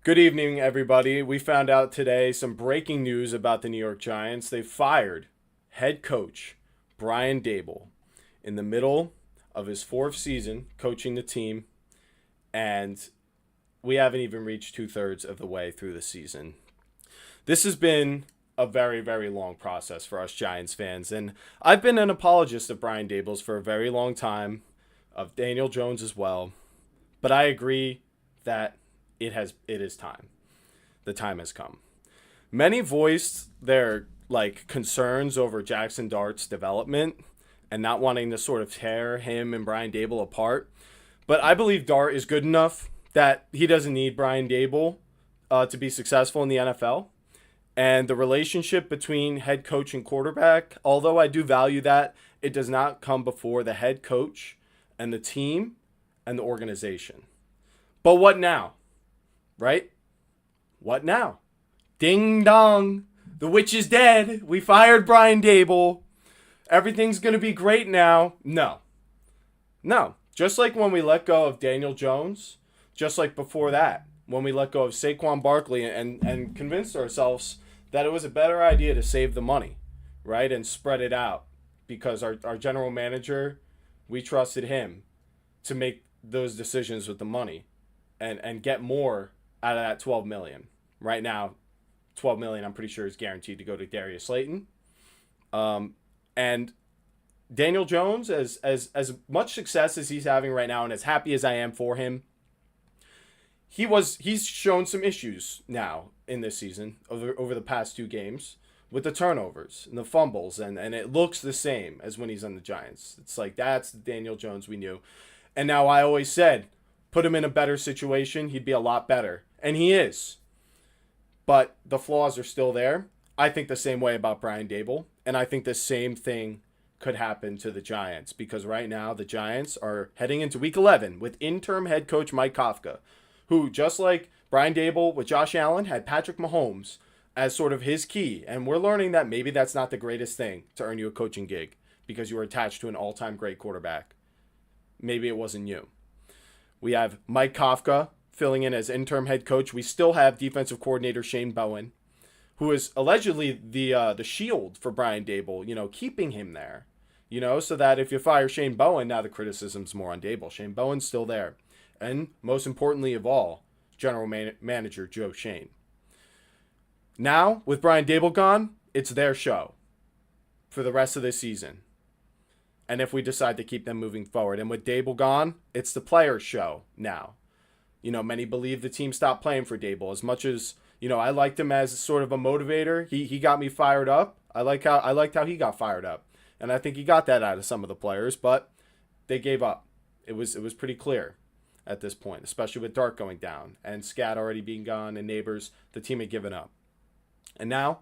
Good evening, everybody. We found out today some breaking news about the New York Giants. They fired head coach Brian Daboll in the middle of his fourth season coaching the team, and we haven't even reached two-thirds of the way through the season. This has been a very, very long process for us Giants fans, and I've been an apologist of Brian Daboll's for a very long time, of Daniel Jones as well, but I agree that it is time. The time has come. Many voiced their concerns over Jackson Dart's development and not wanting to sort of tear him and Brian Daboll apart. But I believe Dart is good enough that he doesn't need Brian Daboll to be successful in the NFL. And the relationship between head coach and quarterback, although I do value that, it does not come before the head coach and the team and the organization. But what now? Right? What now? Ding dong. The witch is dead. We fired Brian Daboll. Everything's going to be great now. No. No. Just like when we let go of Daniel Jones, just like before that, when we let go of Saquon Barkley and convinced ourselves that it was a better idea to save the money, right? And spread it out because our general manager, we trusted him to make those decisions with the money and get more out of that 12 million. Right now, 12 million I'm pretty sure is guaranteed to go to Darius Slayton. And Daniel Jones, as much success as he's having right now and as happy as I am for him, he's shown some issues now in this season over the past two games with the turnovers and the fumbles, and it looks the same as when he's on the Giants. It's like that's the Daniel Jones we knew. And now I always said, put him in a better situation, he'd be a lot better. And he is. But the flaws are still there. I think the same way about Brian Daboll. And I think the same thing could happen to the Giants. Because right now, the Giants are heading into Week 11 with interim head coach Mike Kafka, who, just like Brian Daboll with Josh Allen, had Patrick Mahomes as sort of his key. And we're learning that maybe that's not the greatest thing to earn you a coaching gig because you were attached to an all-time great quarterback. Maybe it wasn't you. We have Mike Kafka filling in as interim head coach. We still have defensive coordinator Shane Bowen, who is allegedly the shield for Brian Daboll, keeping him there, so that if you fire Shane Bowen, now the criticism's more on Daboll. Shane Bowen's still there. And most importantly of all, general manager Joe Schoen. Now, with Brian Daboll gone, it's their show for the rest of this season. And if we decide to keep them moving forward. And with Daboll gone, it's the players' show now. Many believe the team stopped playing for Daboll. As much as, I liked him as sort of a motivator. He got me fired up. I liked how he got fired up. And I think he got that out of some of the players, but they gave up. It was pretty clear at this point, especially with Dart going down and Scat already being gone and Neighbors, the team had given up. And now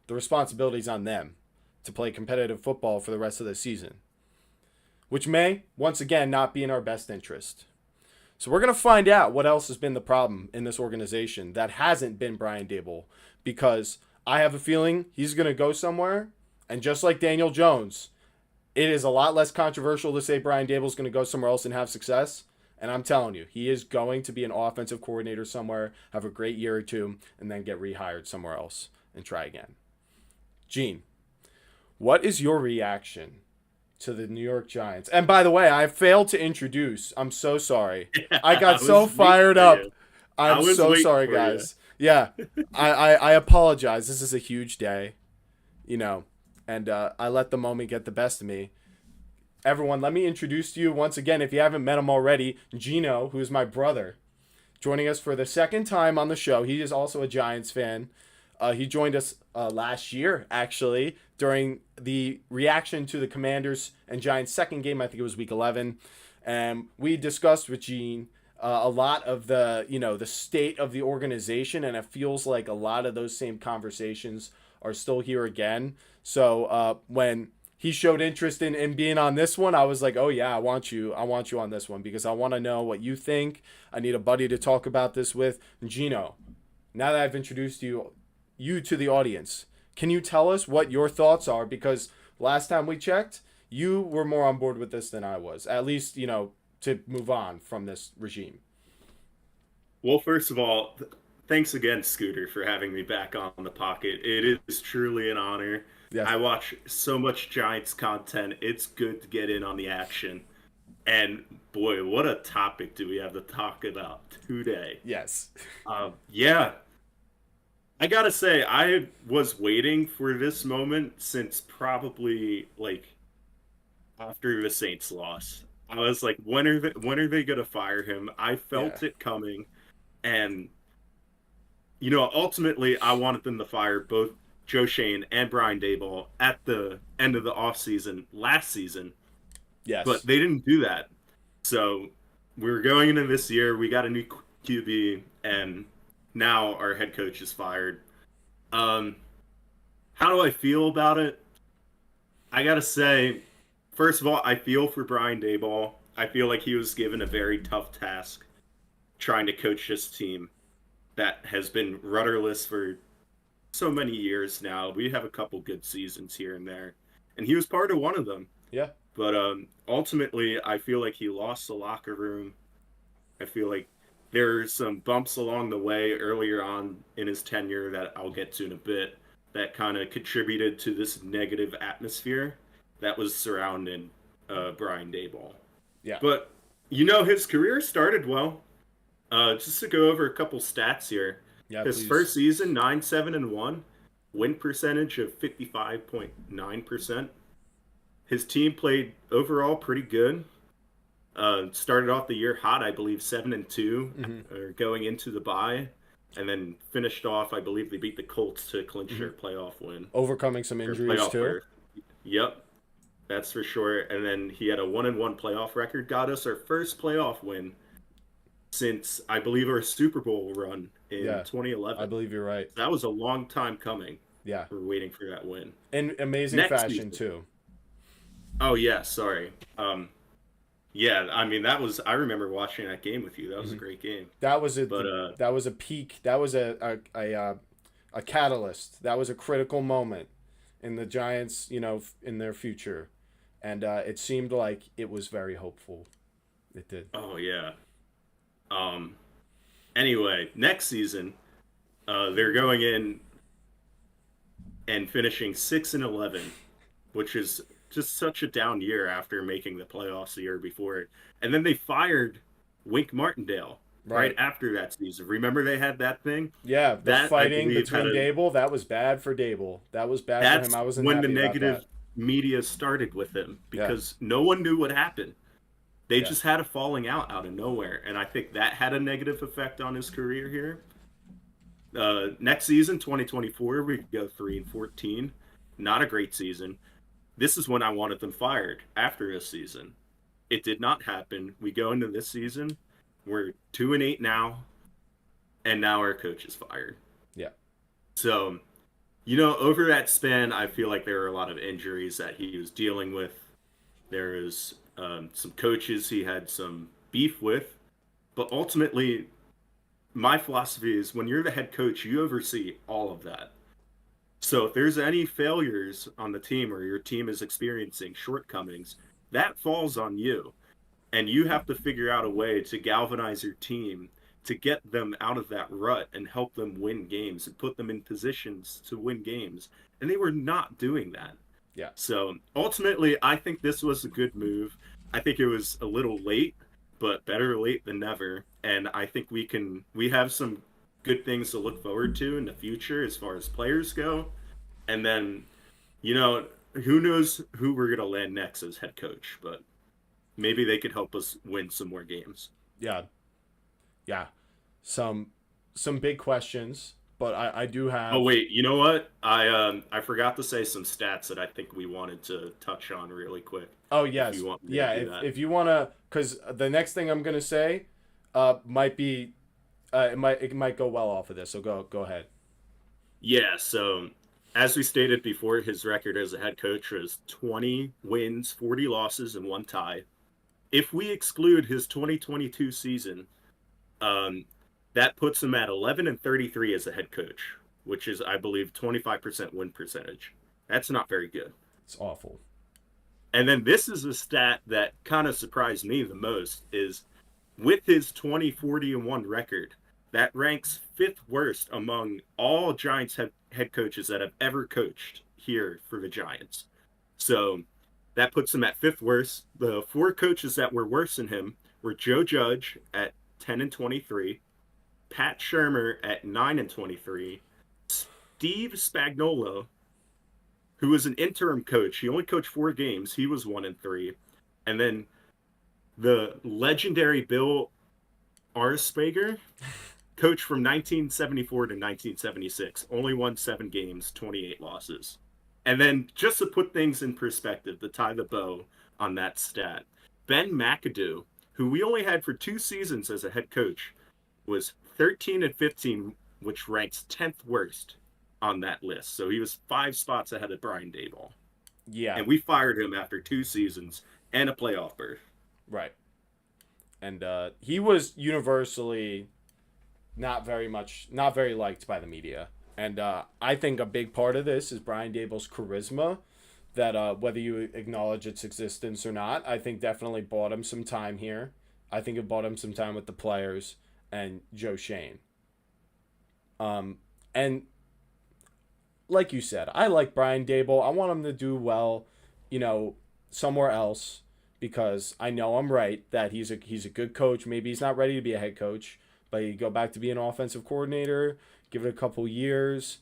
the responsibility's on them to play competitive football for the rest of the season, which may, once again, not be in our best interest. So we're going to find out what else has been the problem in this organization that hasn't been Brian Daboll, because I have a feeling he's going to go somewhere, and just like Daniel Jones, it is a lot less controversial to say Brian Daboll's going to go somewhere else and have success, and I'm telling you, he is going to be an offensive coordinator somewhere, have a great year or two, and then get rehired somewhere else and try again. Gene, what is your reaction to the New York Giants? And by the way, I failed to introduce. I'm so sorry. I got so fired up. I'm so sorry, guys. Yeah, I apologize. This is a huge day, and I let the moment get the best of me. Everyone, let me introduce to you once again, if you haven't met him already, Geno, who is my brother, joining us for the second time on the show. He is also a Giants fan. He joined us last year, actually, during the reaction to the Commanders and Giants' second game. I think it was Week 11. And we discussed with Gene a lot of the state of the organization, and it feels like a lot of those same conversations are still here again. So when he showed interest in being on this one, I was like, oh yeah, I want you on this one because I want to know what you think. I need a buddy to talk about this with. Geno, now that I've introduced you to the audience, can you tell us what your thoughts are? Because last time we checked, you were more on board with this than I was, at least, to move on from this regime. Well, first of all, thanks again, Scooter, for having me back on the pocket. It is truly an honor. I Yes. watch so much Giants content. It's good to get in on the action. And boy, what a topic do we have to talk about today? Yes. Yeah, I gotta say, I was waiting for this moment since probably like after the Saints loss. I was like, when are they gonna fire him? I Yeah. felt it coming, and ultimately, I wanted them to fire both Joe Shane and Brian Daboll at the end of the offseason last season, but Yes. they didn't do that. So we're going into this year. We got a new QB, and now our head coach is fired. Um, how do I feel about it? I gotta say, first of all, I feel for Brian Daboll. I feel like he was given a very tough task trying to coach this team that has been rudderless for so many years now. We have a couple good seasons here and there, and he was part of one of them. Yeah. But ultimately, I feel like he lost the locker room. I feel like there's some bumps along the way earlier on in his tenure that I'll get to in a bit that kind of contributed to this negative atmosphere that was surrounding Brian Daboll. Yeah. But his career started well. Just to go over a couple stats here. Yeah. His Please. first season, 9-7-1, win percentage of 55.9%. His team played overall pretty good. Started off the year hot, I believe 7-2, Hmm. going into the bye, and then finished off. I believe they beat the Colts to clinch Hmm. their playoff win Overcoming some or injuries playoff too. berth. Yep, that's for sure. And then he had a 1-1 playoff record. Got us our first playoff win since I believe our Super Bowl run in Yeah. I 2011. believe you're right. That was a long time coming. Yeah. We're waiting for that win. In amazing Next fashion season. too. Oh yeah, sorry. Yeah, I mean that was I remember watching that game with you. That was a Hmm. great game. That was But that was a peak. That was a catalyst. That was a critical moment in the Giants, in their future, and it seemed like it was very hopeful. It did. oh yeah. Um anyway, next season, they're going in and finishing 6-11, which is just such a down year after making the playoffs the year before. And then they fired Wink Martindale right Right. after that season. Remember they had that thing? Yeah, the That I fighting believe had between a Dable, that was bad for Dable. That was bad for him. that's I wasn't when the happy about negative that. media started with him Yeah. because no one knew what happened. They Yeah. just had a falling out of nowhere, and I think that had a negative effect on his career here. Next season, 2024, we go 3-14. Not a great season. This is when I wanted them fired after this season. It did not happen. We go into this season, we're 2-8 now, and now our coach is fired. Yeah. So, over that span, I feel like there were a lot of injuries that he was dealing with. There is some coaches he had some beef with, but ultimately, my philosophy is when you're the head coach, you oversee all of that. So if there's any failures on the team or your team is experiencing shortcomings, that falls on you. And you have to figure out a way to galvanize your team to get them out of that rut and help them win games and put them in positions to win games. And they were not doing that. Yeah. So ultimately, I think this was a good move. I think it was a little late, but better late than never. And I think we have some good things to look forward to in the future as far as players go. And then, you know, who knows who we're going to land next as head coach, but maybe they could help us win some more games. Yeah. Yeah. Some some big questions, but I do Oh have. wait, you know what? I forgot to say some stats that I think we wanted to touch on really quick. Oh If you yes. want me to Yeah, do if that. if you want to, cuz the next thing I'm going to say might be it might go well off of this. So go ahead. Yeah, so as we stated before, his record as a head coach was 20 wins, 40 losses, and one tie. If we exclude his 2022 season, um, that puts him at 11-33 as a head coach, which is, I believe, 25% win percentage. That's not very good. It's awful. And then this is a stat that kind of surprised me the most is with his 20-40-1 record, That ranks fifth worst among all Giants head coaches that have ever coached here for the Giants. So that puts him at fifth worst. The four coaches that were worse than him were Joe Judge at 10-23, Pat Shermer at 9-23, Steve Spagnuolo, who was an interim coach. He only coached 4 games. He was 1-3, and then the legendary Bill Arspager, coach from 1974 to 1976, only won 7 games, 28 losses. And then just to put things in perspective, to tie the bow on that stat, Ben McAdoo, who we only had for 2 seasons as a head coach, was 13-15, which ranks 10th worst on that list. So he was 5 spots ahead of Brian Daboll. Yeah. And we fired him after 2 seasons and a playoff berth. Right. And he was universally not very liked by the media. And I think a big part of this is Brian Daboll's charisma, that whether you acknowledge its existence or not, I think definitely bought him some time here. I think it bought him some time with the players and Joe Schoen. And like you said, I like Brian Daboll. I want him to do well, somewhere else, because I know I'm right that he's a good coach. Maybe he's not ready to be a head coach, but you go back to being an offensive coordinator, give it a couple years,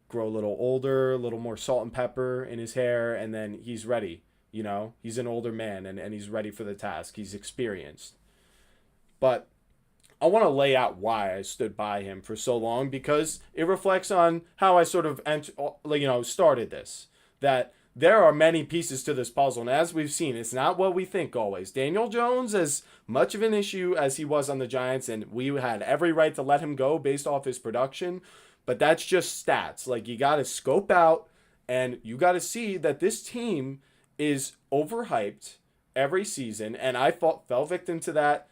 grow a little older, a little more salt and pepper in his hair, and then he's ready. He's an older man, and he's ready for the task. He's experienced. But I want to lay out why I stood by him for so long, because it reflects on how I sort of started this. That there are many pieces to this puzzle, and as we've seen, it's not what we think always. Daniel Jones, as much of an issue as he was on the Giants, and we had every right to let him go based off his production, but that's just stats. Like, you got to scope out, and you got to see that this team is overhyped every season, and I fell victim to that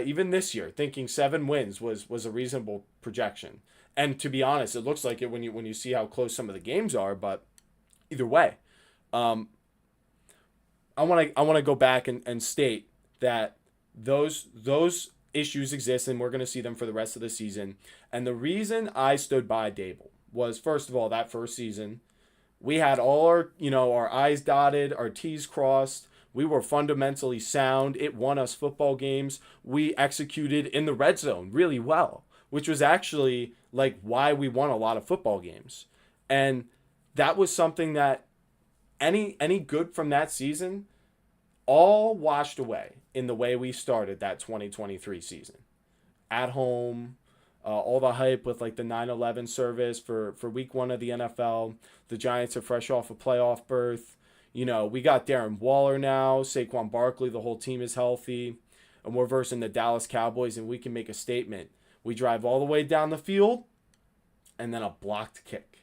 even this year, thinking 7 wins was a reasonable projection. And to be honest, it looks like it when you see how close some of the games are, but either way, I want to go back and state that those issues exist, and we're going to see them for the rest of the season. And the reason I stood by Daboll was, first of all, that first season, we had all our I's dotted, our T's crossed. We were fundamentally sound. It won us football games. We executed in the red zone really well, which was actually like why we won a lot of football games. And that was something that any good from that season all washed away in the way we started that 2023 season. At home, all the hype with like the 9/11 service for week 1 of the NFL. The Giants are fresh off a playoff berth. We got Darren Waller now, Saquon Barkley, the whole team is healthy, and we're versing the Dallas Cowboys, and we can make a statement. We drive all the way down the field, and then a blocked kick.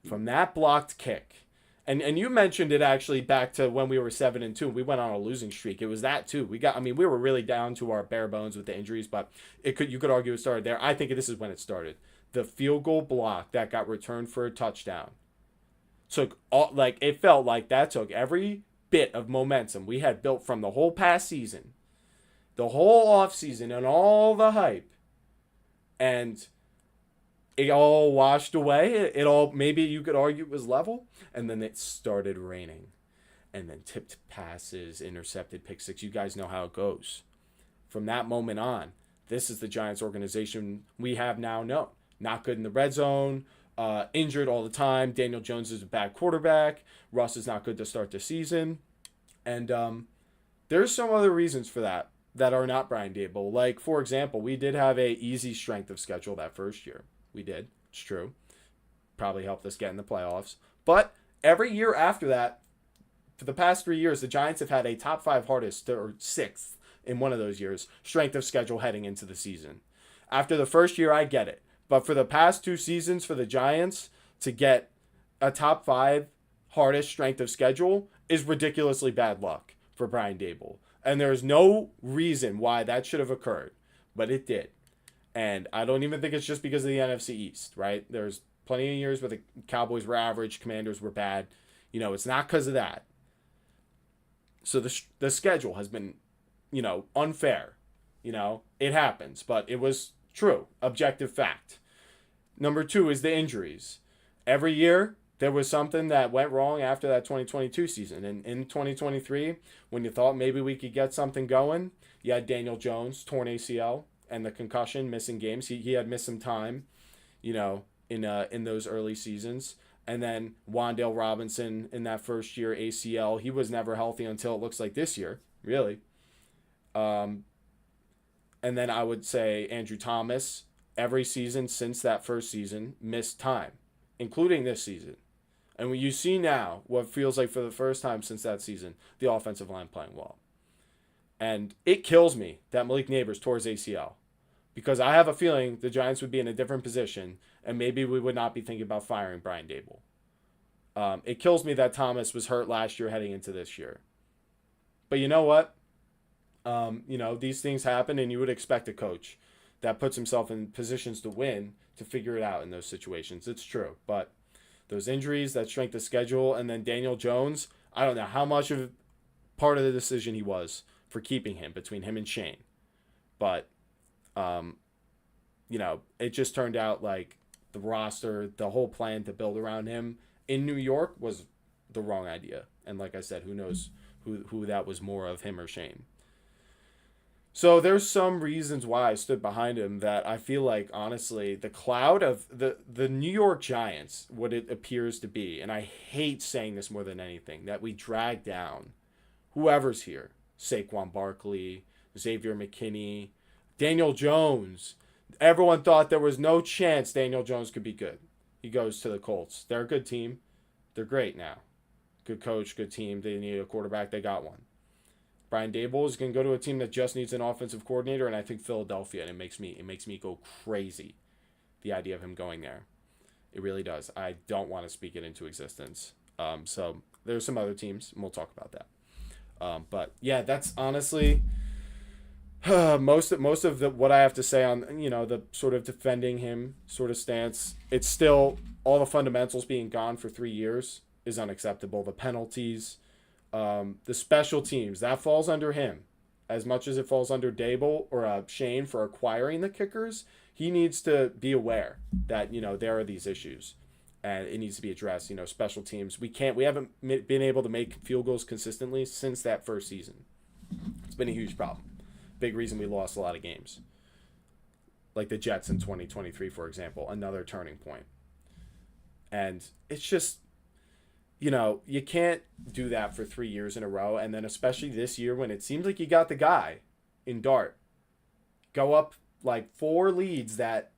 From that blocked kick, and you mentioned it actually back to when we were 7-2. We went on a losing streak. It was that too. We were really down to our bare bones with the injuries, but you could argue it started there. I think this is when it started. The field goal block that got returned for a touchdown. It felt like that took every bit of momentum we had built from the whole past season, the whole offseason, and all the hype, and it all washed away. It all, maybe you could argue, it was level, and then it started raining, and then tipped passes, intercepted pick six. You guys know how it goes. From that moment on, this is the Giants organization we have now known. Not good in the red zone. Injured all the time. Daniel Jones is a bad quarterback. Russ is not good to start the season. And there's some other reasons for that are not Brian Daboll. Like, for example, we did have a easy strength of schedule that first year. We did. It's true. Probably helped us get in the playoffs. But every year after that, for the past 3 years, the Giants have had a top 5 hardest, or 6th in one of those years, strength of schedule heading into the season. After the first year, I get it. But for the past 2 seasons for the Giants to get a top 5 hardest strength of schedule is ridiculously bad luck for Brian Daboll. And there's no reason why that should have occurred, but it did. And I don't even think it's just because of the NFC East, right? There's plenty of years where the Cowboys were average, Commanders were bad. It's not because of that. So the schedule has been, unfair. It happens, but it was True, objective fact. Number two is the injuries. Every year, there was something that went wrong after that 2022 season. And in 2023, when you thought maybe we could get something going, you had Daniel Jones, torn ACL, and the concussion, missing games. He had missed some time, in those early seasons. And then Wan'Dale Robinson in that first year ACL, he was never healthy until it looks like this year, really. Um, and then I would say Andrew Thomas, every season since that first season, missed time, including this season. And when you see now what feels like for the first time since that season, the offensive line playing well. And it kills me that Malik Neighbors tore his ACL, because I have a feeling the Giants would be in a different position and maybe we would not be thinking about firing Brian Daboll. It kills me that Thomas was hurt last year heading into this year. But you know what? These things happen, and you would expect a coach that puts himself in positions to win to figure it out in those situations. It's true. But those injuries, that strength of schedule, and then Daniel Jones, I don't know how much of part of the decision he was for keeping him between him and Schoen. But, it just turned out like the roster, the whole plan to build around him in New York was the wrong idea. And like I said, who knows who that was more of, him or Schoen. So there's some reasons why I stood behind him that I feel like, honestly, the cloud of the New York Giants, what it appears to be, and I hate saying this more than anything, that we drag down whoever's here. Saquon Barkley, Xavier McKinney, Daniel Jones. Everyone thought there was no chance Daniel Jones could be good. He goes to the Colts. They're a good team. They're great now. Good coach, good team. They need a quarterback. They got one. Brian Daboll is going to go to a team that just needs an offensive coordinator, and I think Philadelphia, and it makes me go crazy, the idea of him going there. It really does. I don't want to speak it into existence. So there's some other teams, and we'll talk about that. But yeah, that's honestly most of what I have to say on the sort of defending him sort of stance. It's still all the fundamentals being gone for 3 years is unacceptable. The penalties. The special teams, that falls under him. As much as it falls under Daboll or Schoen for acquiring the kickers, he needs to be aware that, there are these issues. And it needs to be addressed. Special teams. We haven't been able to make field goals consistently since that first season. It's been a huge problem. Big reason we lost a lot of games. Like the Jets in 2023, for example. Another turning point. And it's just... you can't do that for 3 years in a row, and then especially this year when it seems like you got the guy in Dart. Go up like 4 leads that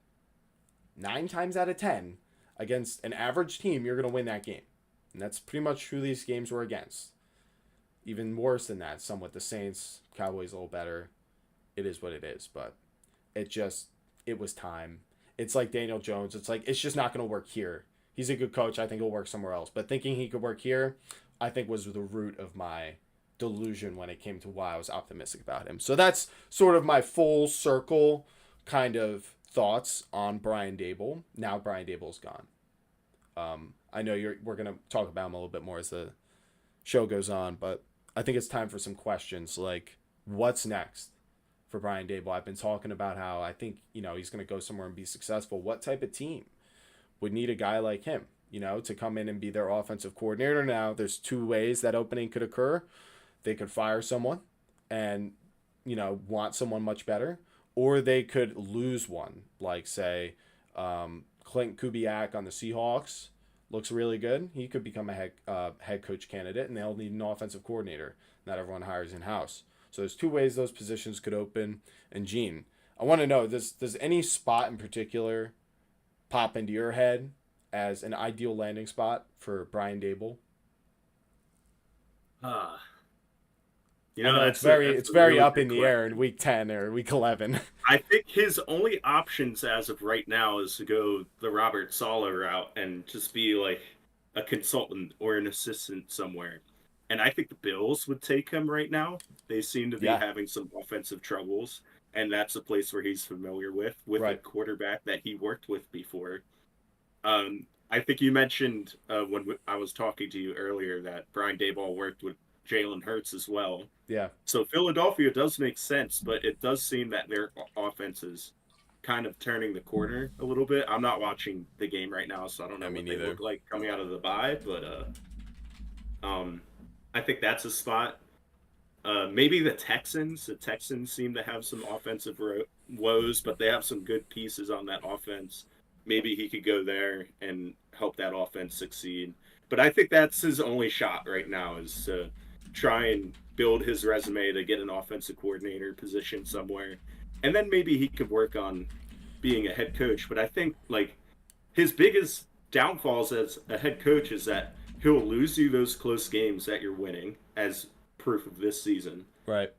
9 times out of 10 against an average team, you're going to win that game. And that's pretty much who these games were against. Even worse than that, some with the Saints, Cowboys a little better. It is what it is, but it was time. It's like Daniel Jones. It's like, it's just not going to work here. He's a good coach. I think he'll work somewhere else. But thinking he could work here, I think was the root of my delusion when it came to why I was optimistic about him. So that's sort of my full circle kind of thoughts on Brian Daboll. Now Brian Daboll's gone. I know we're going to talk about him a little bit more as the show goes on, but I think it's time for some questions like, what's next for Brian Daboll? I've been talking about how I think, he's going to go somewhere and be successful. What type of team would need a guy like him, to come in and be their offensive coordinator? Now, there's 2 ways that opening could occur. They could fire someone and, want someone much better, or they could lose one, like, say, Clint Kubiak on the Seahawks looks really good. He could become a head coach candidate, and they'll need an offensive coordinator. Not everyone hires in-house. So there's 2 ways those positions could open. And, Gene, I want to know, does any spot in particular pop into your head as an ideal landing spot for Brian Daboll? It's very up in the air in week 10 or week 11. I think his only options as of right now is to go the Robert Saleh route and just be like a consultant or an assistant somewhere. And I think the Bills would take him right now. They seem to be having some offensive troubles, and that's a place where he's familiar with a quarterback that he worked with before. I think you mentioned when I was talking to you earlier that Brian Daboll worked with Jalen Hurts as well. Yeah. So Philadelphia does make sense, but it does seem that their offenses kind of turning the corner a little bit. I'm not watching the game right now, so I don't know I mean, what they neither. look like coming out of the bye, but I think that's a spot. Maybe the Texans. The Texans seem to have some offensive woes, but they have some good pieces on that offense. Maybe he could go there and help that offense succeed. But I think that's his only shot right now is to try and build his resume to get an offensive coordinator position somewhere. And then maybe he could work on being a head coach. But I think like his biggest downfalls as a head coach is that he'll lose you those close games that you're winning, as proof of this season. Right.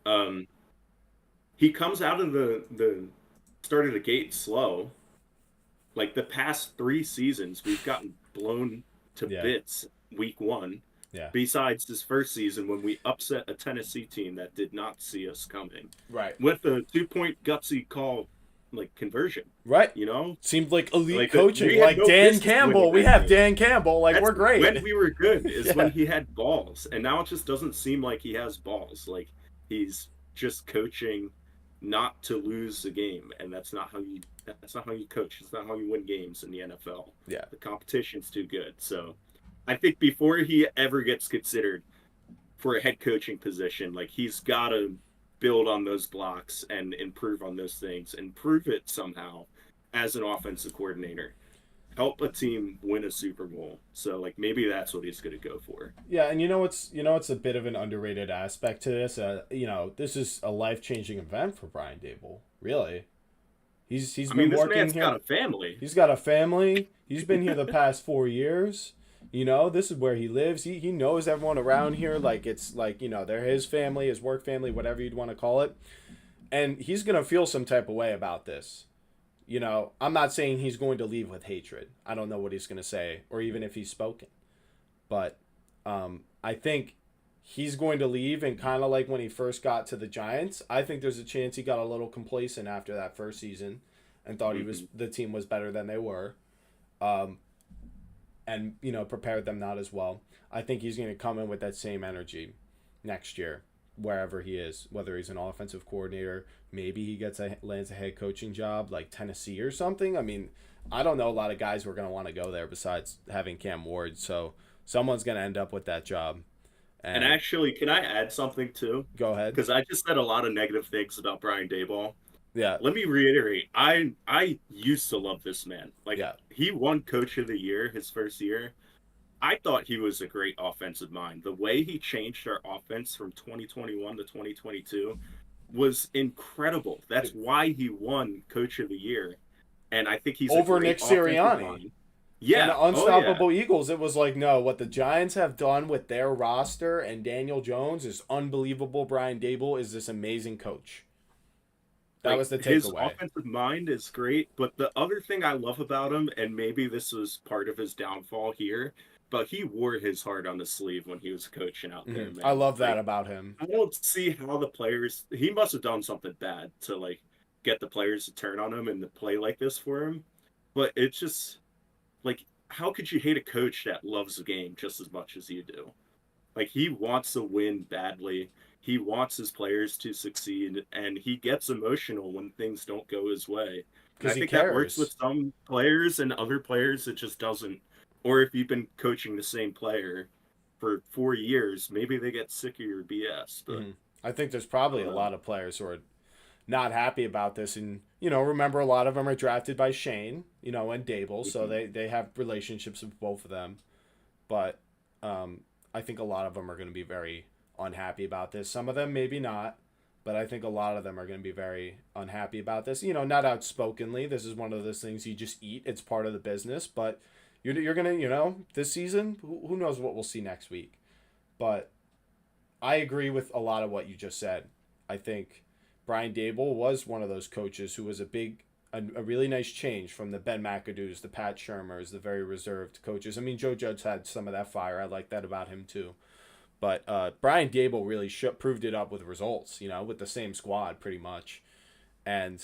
He comes out of the start of the gate slow. Like the past 3 seasons, we've gotten blown to bits week 1. Yeah. Besides this first season when we upset a Tennessee team that did not see us coming. Right. With a 2-point gutsy call like conversion. Right. You know? Seemed like elite coaching. Like no Dan Campbell. We have Dan Campbell. Like we're great. When we were good is when he had balls. And now it just doesn't seem like he has balls. Like he's just coaching not to lose the game. And that's not how you coach. It's not how you win games in the NFL. Yeah. The competition's too good. So I think before he ever gets considered for a head coaching position, like he's got to build on those blocks and improve on those things and prove it somehow as an offensive coordinator. Help a team win a Super Bowl. So like maybe that's what he's going to go for. Yeah, and it's a bit of an underrated aspect to this. This is a life-changing event for Brian Daboll. Really. He's been this working man's here. got a family. He's got a family. He's been here the past 4 years. This is where he lives. He knows everyone around here. Like, it's like, they're his family, his work family, whatever you'd want to call it. And he's going to feel some type of way about this. I'm not saying he's going to leave with hatred. I don't know what he's going to say or even if he's spoken. But I think he's going to leave, and kind of like when he first got to the Giants, I think there's a chance he got a little complacent after that first season and thought the team was better than they were. And prepared them not as well. I think he's going to come in with that same energy next year, wherever he is, whether he's an offensive coordinator, maybe he lands a head coaching job like Tennessee or something. I mean, I don't know a lot of guys who are going to want to go there besides having Cam Ward, so someone's going to end up with that job. And actually, can I add something too? Go ahead. Because I just said a lot of negative things about Brian Daboll. Yeah. Let me reiterate. I used to love this man. Like, he won Coach of the Year his first year. I thought he was a great offensive mind. The way he changed our offense from 2021 to 2022 was incredible. That's why he won Coach of the Year. And I think he's over Nick Sirianni. Yeah. And the Unstoppable Eagles, it was like, no, what the Giants have done with their roster and Daniel Jones is unbelievable. Brian Daboll is this amazing coach. That was the takeaway. His offensive mind is great, but the other thing I love about him, and maybe this was part of his downfall here, but he wore his heart on the sleeve when he was coaching out there, man. I love that about him. I don't see how the players... He must have done something bad to, get the players to turn on him and to play like this for him. But it's just... how could you hate a coach that loves the game just as much as you do? He wants to win badly. He wants his players to succeed, and he gets emotional when things don't go his way. I think that works with some players, and other players it just doesn't. Or if you've been coaching the same player for 4 years, maybe they get sick of your BS. But I think there's probably a lot of players who are not happy about this, and remember, a lot of them are drafted by Schoen, and Daboll, so they have relationships with both of them. But I think a lot of them are going to be very unhappy about this. Some of them maybe not, but I think a lot of them are going to be very unhappy about this. Not outspokenly. This is one of those things you just eat. It's part of the business, but you're going to, this season, who knows what we'll see next week. But I agree with a lot of what you just said. I think Brian Daboll was one of those coaches who was a really nice change from the Ben McAdoo's, the Pat Shurmurs, the very reserved coaches. I mean, Joe Judge had some of that fire. I like that about him too. But Brian Daboll really proved it up with results, with the same squad pretty much. And,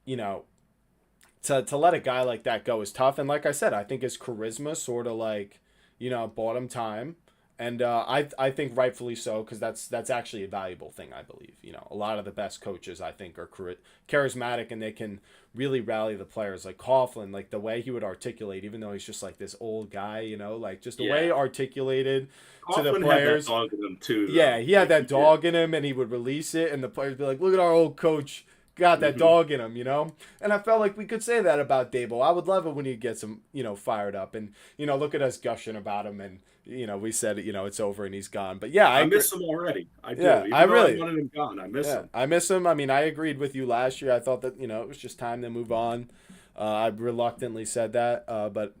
to let a guy like that go is tough. And like I said, I think his charisma sort of bought him time. And I think rightfully so, because that's actually a valuable thing, I believe. A lot of the best coaches, I think, are charismatic, and they can really rally the players. Like Coughlin, like the way he would articulate, even though he's just like this old guy, like just the way he Yeah. articulated to the Coughlin had that players. dog in him too, Yeah, though. he had Like he that did. dog in him, and he would release it, and the players be like, "Look at our old coach, got that Hmm. dog in him." And I felt like we could say that about Daboll. I would love it when he gets him, fired up, and look at us gushing about him, and we said, it's over and he's gone. But yeah, I I agree. miss him already. I Yeah, do. I Even though I really, wanted him gone, I miss yeah, him. I miss him. I mean, I agreed with you last year. I thought that it was just time to move on. I reluctantly said that, but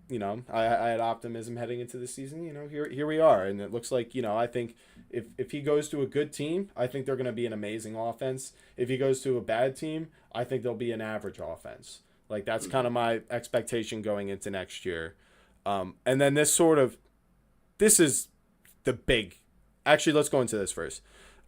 I had optimism heading into the season. Here we are, and it looks like I think if he goes to a good team, I think they're going to be an amazing offense. If he goes to a bad team, I think they'll be an average offense. Like that's kind of my expectation going into next year. And then this is the big. Actually, let's go into this first.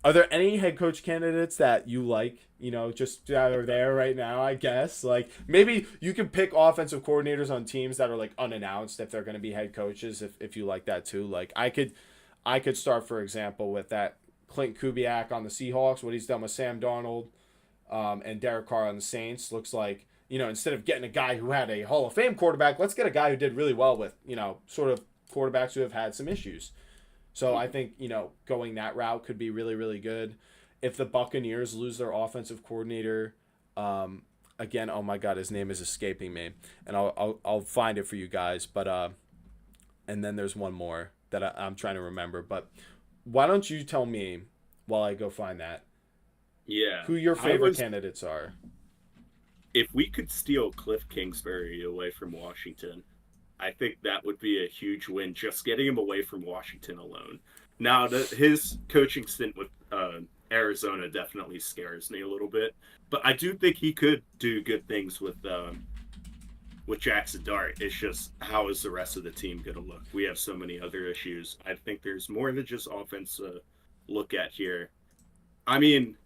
Are there any head coach candidates that you like, just that are there right now, I guess? Like, maybe you can pick offensive coordinators on teams that are, like, unannounced if they're going to be head coaches, if you like that, too. Like, I could start, for example, with that Clint Kubiak on the Seahawks, what he's done with Sam Darnold and Derek Carr on the Saints. Looks like, instead of getting a guy who had a Hall of Fame quarterback, let's get a guy who did really well with, sort of quarterbacks who have had some issues. So I think, going that route could be really, really good. If the Buccaneers lose their offensive coordinator, again, oh my God, his name is escaping me, and I'll find it for you guys. But and then there's one more that I'm trying to remember. But why don't you tell me while I go find that Yeah. who your I favorite was candidates are? If we could steal Cliff Kingsbury away from Washington, I think that would be a huge win, just getting him away from Washington alone. Now, his coaching stint with Arizona definitely scares me a little bit, but I do think he could do good things with Jackson Dart. It's just, how is the rest of the team going to look? We have so many other issues. I think there's more than just offense to look at here. I mean,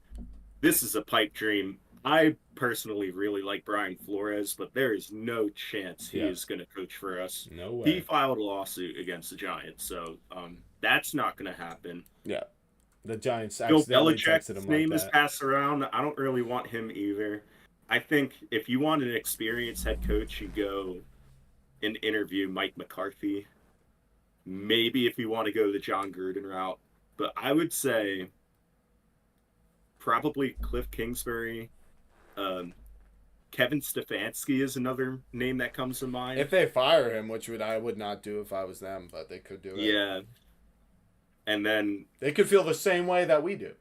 this is a pipe dream. I personally really like Brian Flores, but there is no chance he Yeah, is going to coach for us. no He way. filed a lawsuit against the Giants, so that's not going to happen. Yeah, the Giants Bill accidentally texted Belichick's him like name is that. passed around. I don't really want him either. I think if you want an experienced head coach, you go and interview Mike McCarthy. Maybe if you want to go the John Gruden route, but I would say probably Cliff Kingsbury. Um, Kevin Stefanski is another name that comes to mind. If they fire him, which I would not do if I was them, but they could do it. Yeah, and then They could feel the same way that we do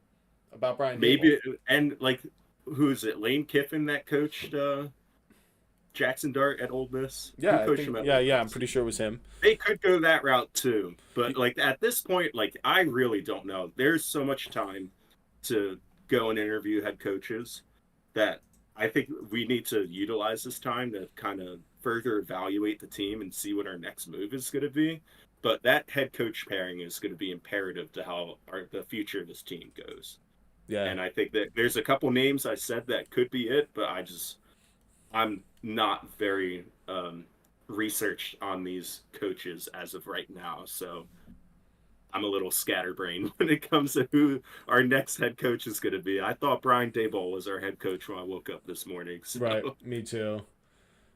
about Brian Dable. maybe and like who is it? Lane Kiffin that coached Jackson Dart at Ole Miss. Who Yeah, I coached think him at yeah, Ole yeah, I'm Miss? pretty sure it was him. They could go that route too, but like at this point, like I really don't know. There's so much time to go and interview head coaches that I think we need to utilize this time to kind of further evaluate the team and see what our next move is going to be. But that head coach pairing is going to be imperative to how the future of this team goes. Yeah. And I think that there's a couple names I said that could be it, but I'm not very researched on these coaches as of right now. So I'm a little scatterbrained when it comes to who our next head coach is going to be. I thought Brian Daboll was our head coach when I woke up this morning. So Right, me too.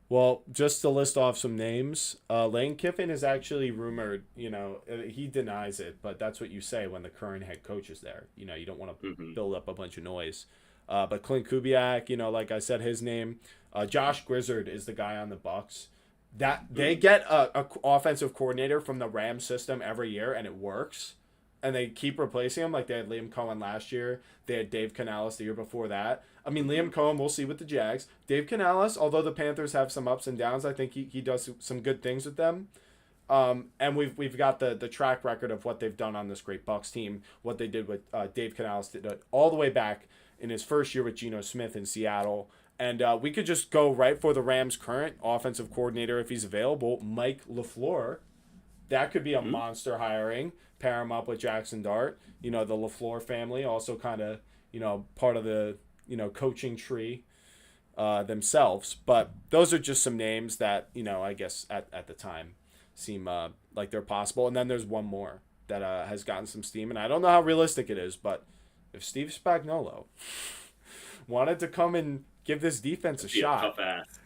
Well, just to list off some names, Lane Kiffin is actually rumored. He denies it, but that's what you say when the current head coach is there. You don't want to mhm. build up a bunch of noise. But Clint Kubiak, like I said, his name. Josh Grizzard is the guy on the Bucks. That they get a offensive coordinator from the Rams system every year, and it works. And they keep replacing him. Like they had Liam Cohen last year. They had Dave Canales the year before that. I mean, Liam Cohen, we'll see with the Jags. Dave Canales, although the Panthers have some ups and downs, I think he does some good things with them. And we've got the track record of what they've done on this great Bucks team. What they did with Dave Canales did all the way back in his first year with Geno Smith in Seattle. And we could just go right for the Rams' current offensive coordinator if he's available, Mike LaFleur. That could be a monster hiring. Pair him up with Jackson Dart. The LaFleur family also kind of, part of the, coaching tree themselves. But those are just some names that, I guess at the time seem like they're possible. And then there's one more. that has gotten some steam, and I don't know how realistic it is, but if Steve Spagnuolo wanted to come and give this defense a That'd be a shot, tough ask.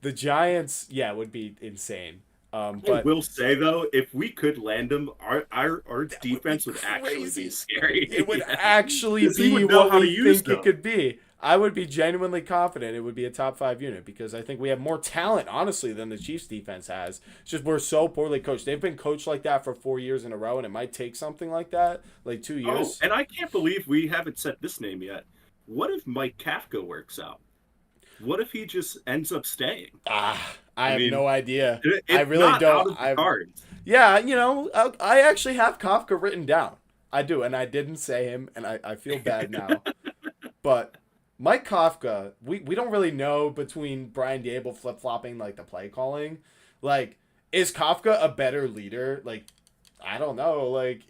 the Giants, yeah, would be insane. I But will say though, if we could land him, our that would be defense would actually be crazy. scary. It would Yeah. actually 'Cause he be would know what how to we use think it them. could be. I would be genuinely confident it would be a top 5 unit because I think we have more talent, honestly, than the Chiefs defense has. It's just we're so poorly coached. They've been coached like that for 4 years in a row, and it might take something like that, like 2 Oh, years. and I can't believe we haven't said this name yet. What if Mike Kafka works out? What if he just ends up staying? I I have mean, no idea. I it's really not out don't. of the cards. Yeah, I actually have Kafka written down. I do, and I didn't say him, and I feel bad now. But Mike Kafka, we don't really know between Brian Daboll flip-flopping like the play calling. Like, is Kafka a better leader? Like, I don't know. Like,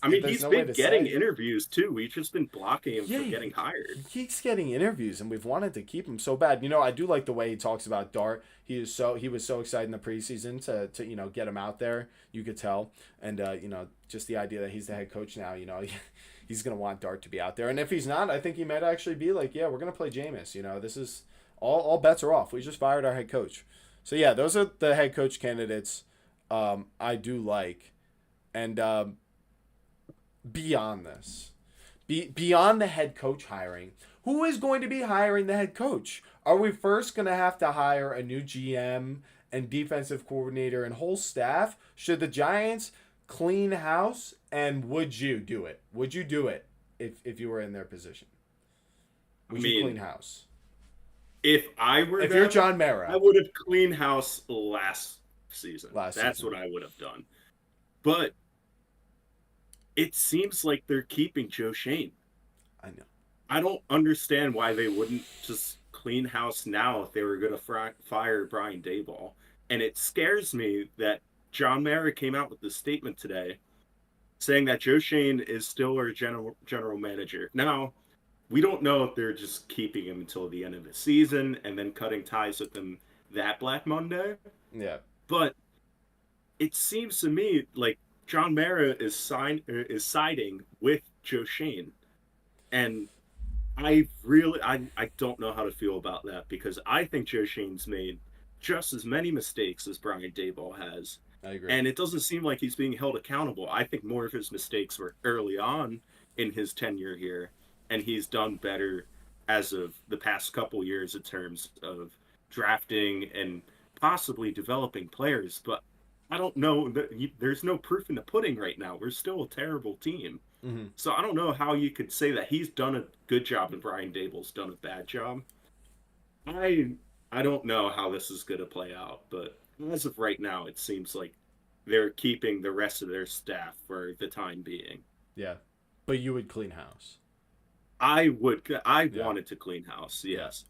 I mean, there's he's no way been to getting say. interviews too. We've just been blocking him Yeah, from getting hired. he keeps getting interviews, and we've wanted to keep him so bad. I do like the way he talks about Dart. He was so excited in the preseason to get him out there. You could tell, and just the idea that he's the head coach now. He's gonna want Dart to be out there, and if he's not, I think he might actually be like, yeah, we're gonna play Jameis. This is all bets are off. We just fired our head coach. So yeah, those are the head coach candidates. I do like, and beyond this. Beyond the head coach hiring, who is going to be hiring the head coach? Are we first going to have to hire a new GM and defensive coordinator and whole staff? Should the Giants clean house? And would you do it? Would you do it if you were in their position? Would you clean house? If I were If them, you're John Mara. I would have cleaned house last season. That's season. what I would have done. But it seems like they're keeping Joe Schoen. I know. I don't understand why they wouldn't just clean house now if they were going to fire Brian Daboll. And it scares me that John Mara came out with this statement today saying that Joe Schoen is still our general manager. Now, we don't know if they're just keeping him until the end of the season and then cutting ties with him that Black Monday. Yeah. But it seems to me like John Mara is siding with Joe Schoen. And I don't know how to feel about that because I think Joe Schoen's made just as many mistakes as Brian Daboll has. I agree. And it doesn't seem like he's being held accountable. I think more of his mistakes were early on in his tenure here, and he's done better as of the past couple years in terms of drafting and possibly developing players. But I don't know. There's no proof in the pudding right now. We're still a terrible team. Mm-hmm. So I don't know how you could say that he's done a good job and Brian Daboll's done a bad job. I don't know how this is going to play out, but as of right now, it seems like they're keeping the rest of their staff for the time being. Yeah. But you would clean house. I wanted to clean house, yes.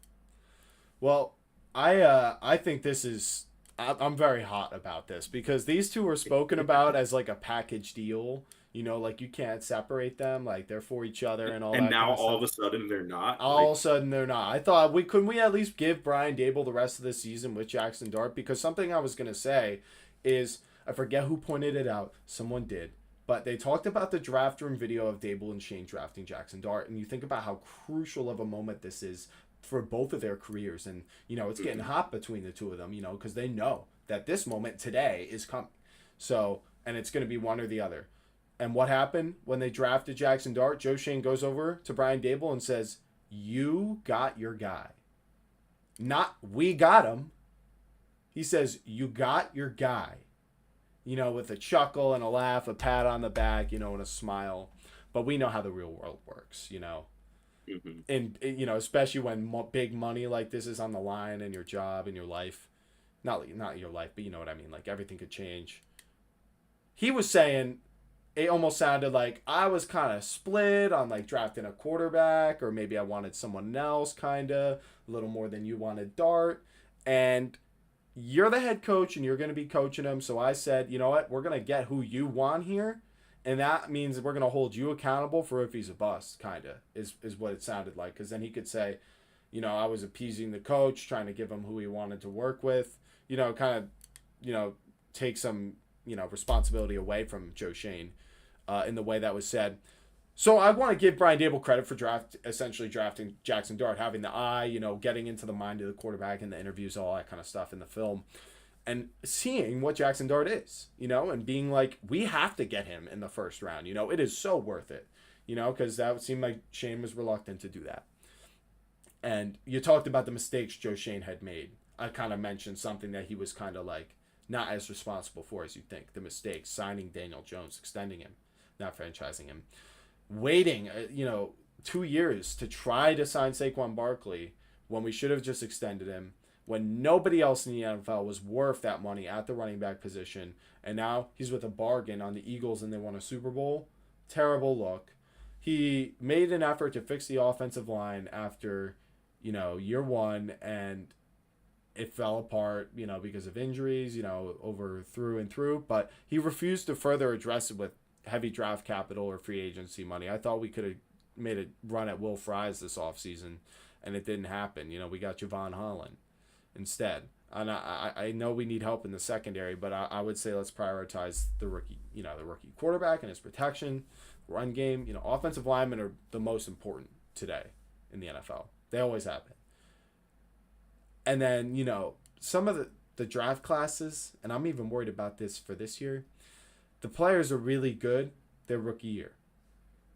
Well, I think this is... I'm very hot about this because these two were spoken about as like a package deal. Like you can't separate them. Like they're for each other and all that. And now kind of all of stuff. a sudden they're not. All of a sudden they're not. I thought couldn't we at least give Brian Daboll the rest of the season with Jackson Dart? Because something I was gonna say is I forget who pointed it out. Someone did. But they talked about the draft room video of Daboll and Shane drafting Jackson Dart, and you think about how crucial of a moment this is for both of their careers, and it's getting hot between the two of them, because they know that this moment today is coming. So, and it's going to be one or the other. And what happened when they drafted Jackson Dart? Joe Schoen goes over to Brian Daboll and says, "You got your guy." Not we got him. He says, "You got your guy." With a chuckle and a laugh, a pat on the back, and a smile. But we know how the real world works, Mm-hmm. And, especially when big money like this is on the line in your job and your life. Not your life, but you know what I mean. Like, everything could change. He was saying, it almost sounded like I was kind of split on, like, drafting a quarterback, or maybe I wanted someone else, kind of, a little more than you wanted Dart. And you're the head coach, and you're going to be coaching him. So I said, you know what? We're going to get who you want here. And that means we're going to hold you accountable for if he's a bust, kind of, is what it sounded like. Because then he could say, I was appeasing the coach, trying to give him who he wanted to work with, kind of, take some responsibility away from Joe Schoen in the way that was said. So I want to give Brian Daboll credit for essentially drafting Jackson Dart, having the eye, getting into the mind of the quarterback in the interviews, all that kind of stuff in the film, and seeing what Jackson Dart is, and being like, we have to get him in the first round. It is so worth it, because that would seem like Shane was reluctant to do that. And you talked about the mistakes Joe Schoen had made. I kind of mentioned something that he was kind of like not as responsible for as you think. The mistakes, signing Daniel Jones, extending him, not franchising him. Waiting, 2 years to try to sign Saquon Barkley when we should have just extended him, when nobody else in the NFL was worth that money at the running back position, and now he's with a bargain on the Eagles and they won a Super Bowl. Terrible look. He made an effort to fix the offensive line after, year one, and it fell apart, because of injuries, over through and through, but he refused to further address it with heavy draft capital or free agency money. I thought we could have made a run at Will Fries this offseason, and it didn't happen. We got Javon Holland instead. And I know we need help in the secondary, but I would say let's prioritize the rookie quarterback and his protection, run game. Offensive linemen are the most important today in the NFL. They always have been. And then, some of the draft classes, and I'm even worried about this for this year, the players are really good their rookie year.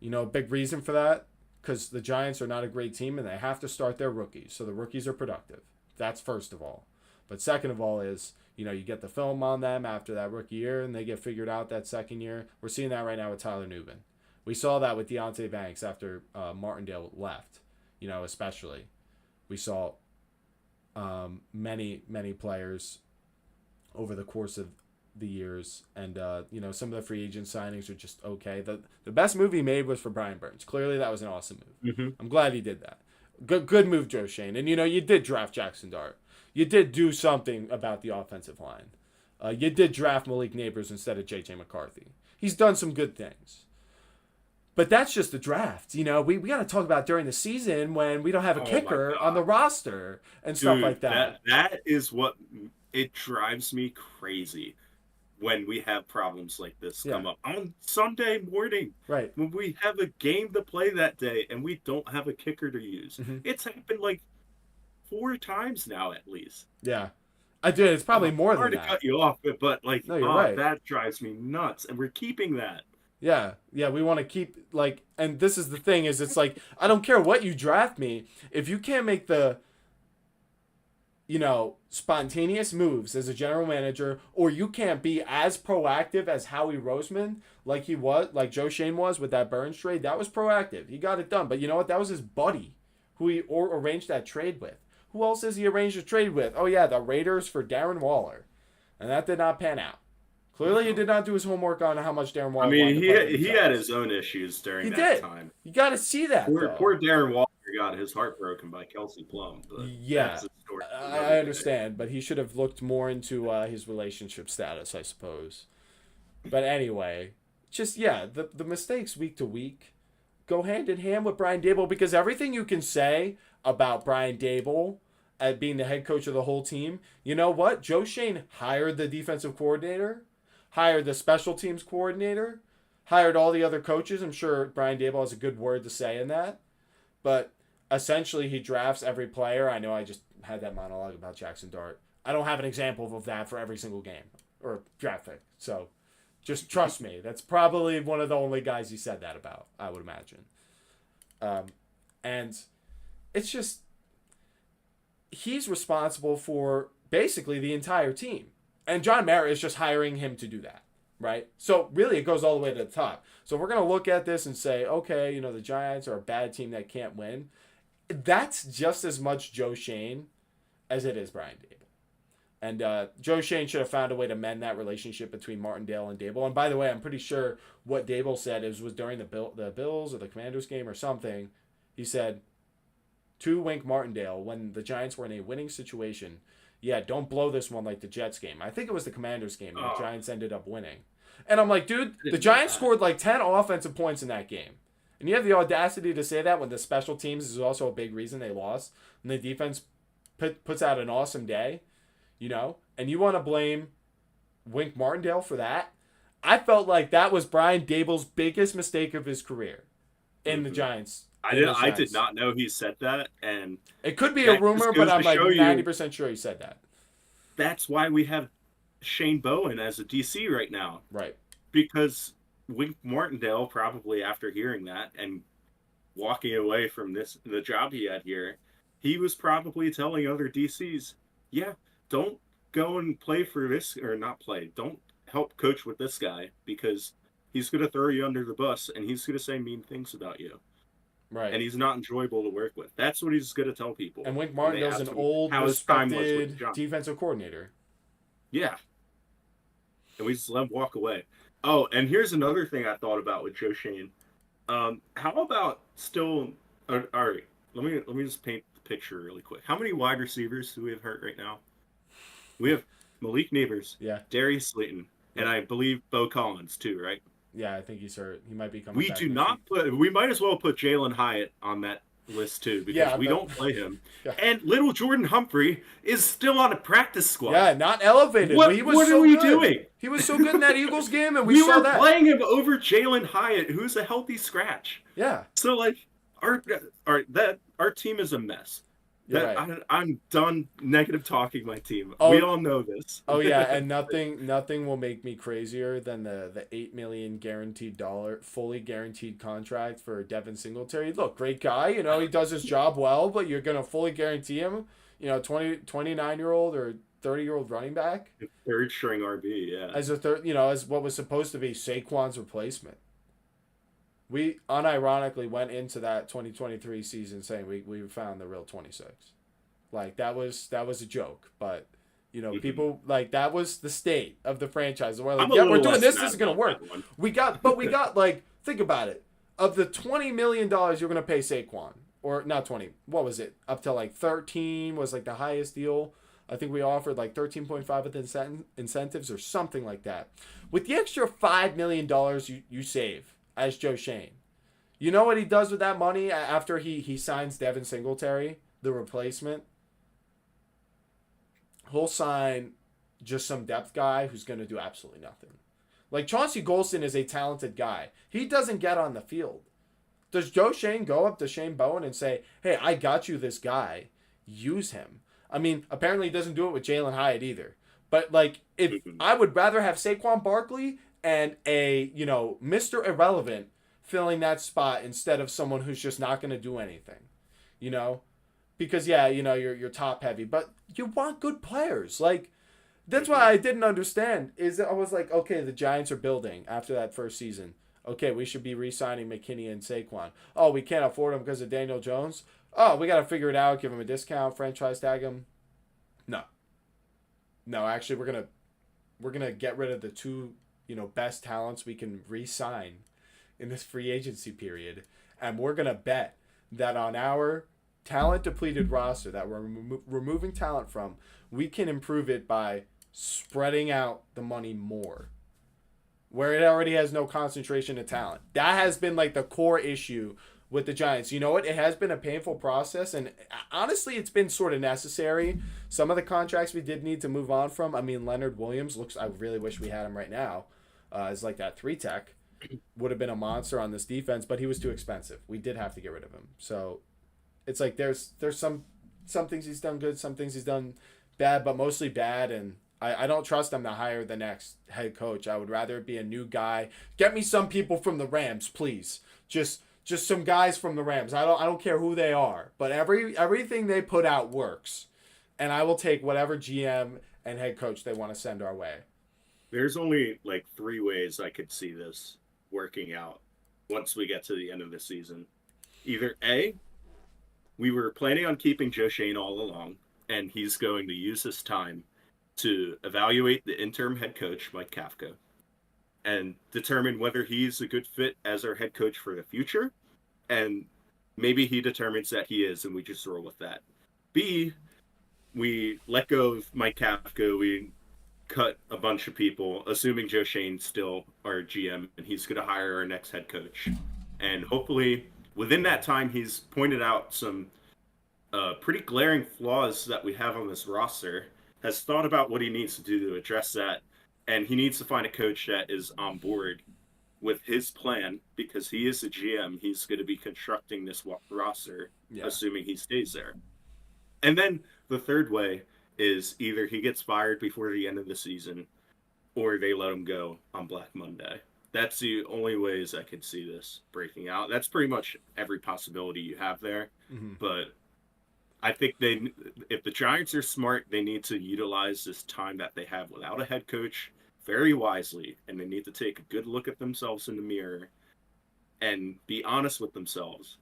A big reason for that, because the Giants are not a great team and they have to start their rookies. So the rookies are productive. That's first of all. But second of all is, you get the film on them after that rookie year and they get figured out that second year. We're seeing that right now with Tyler Nubin. We saw that with Deonte Banks after Martindale left, especially. We saw many, many players over the course of the years, and some of the free agent signings are just okay. The best move he made was for Brian Burns. Clearly that was an awesome move. Mm-hmm. I'm glad he did that. Good move, Joe Schoen. And you did draft Jackson Dart. You did do something about the offensive line. You did draft Malik Neighbors instead of JJ McCarthy. He's done some good things. But that's just the draft. We got to talk about during the season when we don't have a kicker on the roster and stuff like that. That is what it drives me crazy. When we have problems like this come up on Sunday morning, right? When we have a game to play that day and we don't have a kicker to use, it's happened like 4 times now at least. Yeah, I did. It's probably more than that. Hard to cut you off, but like, no, you're right. That drives me nuts, and we're keeping that. Yeah, we want to keep and this is the thing is it's like I don't care what you draft me if you can't make the spontaneous moves as a general manager, or you can't be as proactive as Howie Roseman, like Joe Schoen was with that Burns trade. That was proactive. He got it done. But you know what? That was his buddy who he arranged that trade with. Who else has he arranged a trade with? Oh, yeah, the Raiders for Darren Waller. And that did not pan out. Clearly, he did not do his homework on how much Darren Waller wanted to play. He had his own issues during that time. You got to see that, Poor Darren Waller got his heart broken by Kelsey Plum. But yeah, I understand, but he should have looked more into his relationship status, I suppose. But anyway, just, the mistakes week to week go hand in hand with Brian Daboll, because everything you can say about Brian Daboll at being the head coach of the whole team, you know what? Joe Schoen hired the defensive coordinator, hired the special teams coordinator, hired all the other coaches. I'm sure Brian Daboll has a good word to say in that. But essentially, he drafts every player. I know I just had that monologue about Jackson Dart. I don't have an example of that for every single game or draft pick. So just trust me. That's probably one of the only guys he said that about, I would imagine. And it's just, he's responsible for basically the entire team. And John Mara is just hiring him to do that, right? So really, it goes all the way to the top. So we're going to look at this and say, okay, the Giants are a bad team that can't win. That's just as much Joe Schoen as it is Brian Daboll. And Joe Schoen should have found a way to mend that relationship between Martindale and Daboll. And by the way, I'm pretty sure what Daboll said was during the Bills or the Commanders game or something. He said to Wink Martindale, when the Giants were in a winning situation, don't blow this one like the Jets game. I think it was the Commanders game, and the Giants ended up winning. And I'm like, dude, the Giants scored like 10 offensive points in that game. And you have the audacity to say that when the special teams is also a big reason they lost. And the defense puts out an awesome day, and you want to blame Wink Martindale for that. I felt like that was Brian Daboll's biggest mistake of his career in the Mm-hmm. Giants. In those I did Giants. not know he said that, and It could be a that just rumor, but goes I'm to like show you 90% sure he said that. that's why we have Shane Bowen as a DC right now, Right. because Wink Martindale probably after hearing that and walking away from the job he had here, he was probably telling other DCs, yeah, don't go and play for this or not play. Don't help coach with this guy because he's going to throw you under the bus and he's going to say mean things about you. Right. And he's not enjoyable to work with. That's what he's going to tell people. And Wink when they Martindale's ask an him old, how his time was with respected John. defensive coordinator. Yeah. And we just let him walk away. Oh, and here's another thing I thought about with Joe Shane. How about still? All right, let me just paint the picture really quick. How many wide receivers do we have hurt right now? We have Malik Neighbors, Yeah. Darius Slayton, and I believe Bo Collins too, right? Yeah, I think he's hurt. He might be coming We back. do not put. We might as well put Jalen Hyatt on that list too because we don't play him. Yeah. And little Jordan Humphrey is still on a practice squad. Yeah, not elevated. What, but he was what so are we good. doing? He was so good in that Eagles game, and we saw were that. playing him over Jalen Hyatt, who's a healthy scratch. Yeah. So like our team is a mess. Right. I'm done negative talking my team. Oh, we all know this. Oh yeah, and nothing will make me crazier than the $8 million fully guaranteed contract for Devin Singletary. Look, great guy, he does his job well, but you're gonna fully guarantee him, 29-year-old or 30-year-old running back Third string RB, yeah. as as what was supposed to be Saquon's replacement. We unironically went into that 2023 season saying we found the real 26. Like that was a joke, but people like that was the state of the franchise. We're like, yeah, we're doing this. This is gonna work. We got like think about it. Of the $20 million you're gonna pay Saquon, or not 20, what was it? Up to like 13 was like the highest deal. I think we offered like 13.5 with incentives or something like that. With the extra $5 million you save as Joe Shane. You know what he does with that money after he signs Devin Singletary, the replacement? He'll sign just some depth guy who's going to do absolutely nothing. Like Chauncey Golston is a talented guy. He doesn't get on the field. Does Joe Shane go up to Shane Bowen and say, hey, I got you this guy. Use him. I mean, apparently he doesn't do it with Jalen Hyatt either. But like, if I would rather have Saquon Barkley and a, Mr. Irrelevant filling that spot instead of someone who's just not going to do anything, because you're top heavy, but you want good players. Like that's why I didn't understand is I was like, okay, the Giants are building after that first season. Okay, we should be re-signing McKinney and Saquon. Oh, we can't afford them because of Daniel Jones. Oh, we got to figure it out. Give him a discount, franchise tag him. No, actually, we're gonna get rid of the two best talents we can re-sign in this free agency period, and we're gonna bet that on our talent depleted roster that we're removing talent from, we can improve it by spreading out the money more, where it already has no concentration of talent. That has been like the core issue with the Giants. You know what? It has been a painful process, and honestly, it's been sort of necessary. Some of the contracts we did need to move on from. I mean, Leonard Williams I really wish we had him right now. As like that 3-tech. Would have been a monster on this defense, but he was too expensive. We did have to get rid of him. So it's like there's some things he's done good, some things he's done bad, but mostly bad, and I don't trust him to hire the next head coach. I would rather it be a new guy. Get me some people from the Rams, please. Just some guys from the Rams. I don't care who they are, but everything they put out works. And I will take whatever GM and head coach they want to send our way. There's only like 3 ways I could see this working out once we get to the end of the season. Either A, we were planning on keeping Joe Shane all along, and he's going to use this time to evaluate the interim head coach, Mike Kafka, and determine whether he's a good fit as our head coach for the future. And maybe he determines that he is, and we just roll with that. B, we let go of Mike Kafka. We cut a bunch of people, assuming Joe Shane's still our GM, and he's going to hire our next head coach. And hopefully, within that time, he's pointed out some pretty glaring flaws that we have on this roster, has thought about what he needs to do to address that, And he needs to find a coach that is on board with his plan because he is the GM. He's going to be constructing this roster, Yeah. assuming he stays there. And then the third way is either he gets fired before the end of the season or they let him go on Black Monday. That's the only ways I can see this breaking out. That's pretty much every possibility you have there. Mm-hmm. But I think if the Giants are smart, they need to utilize this time that they have without a head coach very wisely, and they need to take a good look at themselves in the mirror and be honest with themselves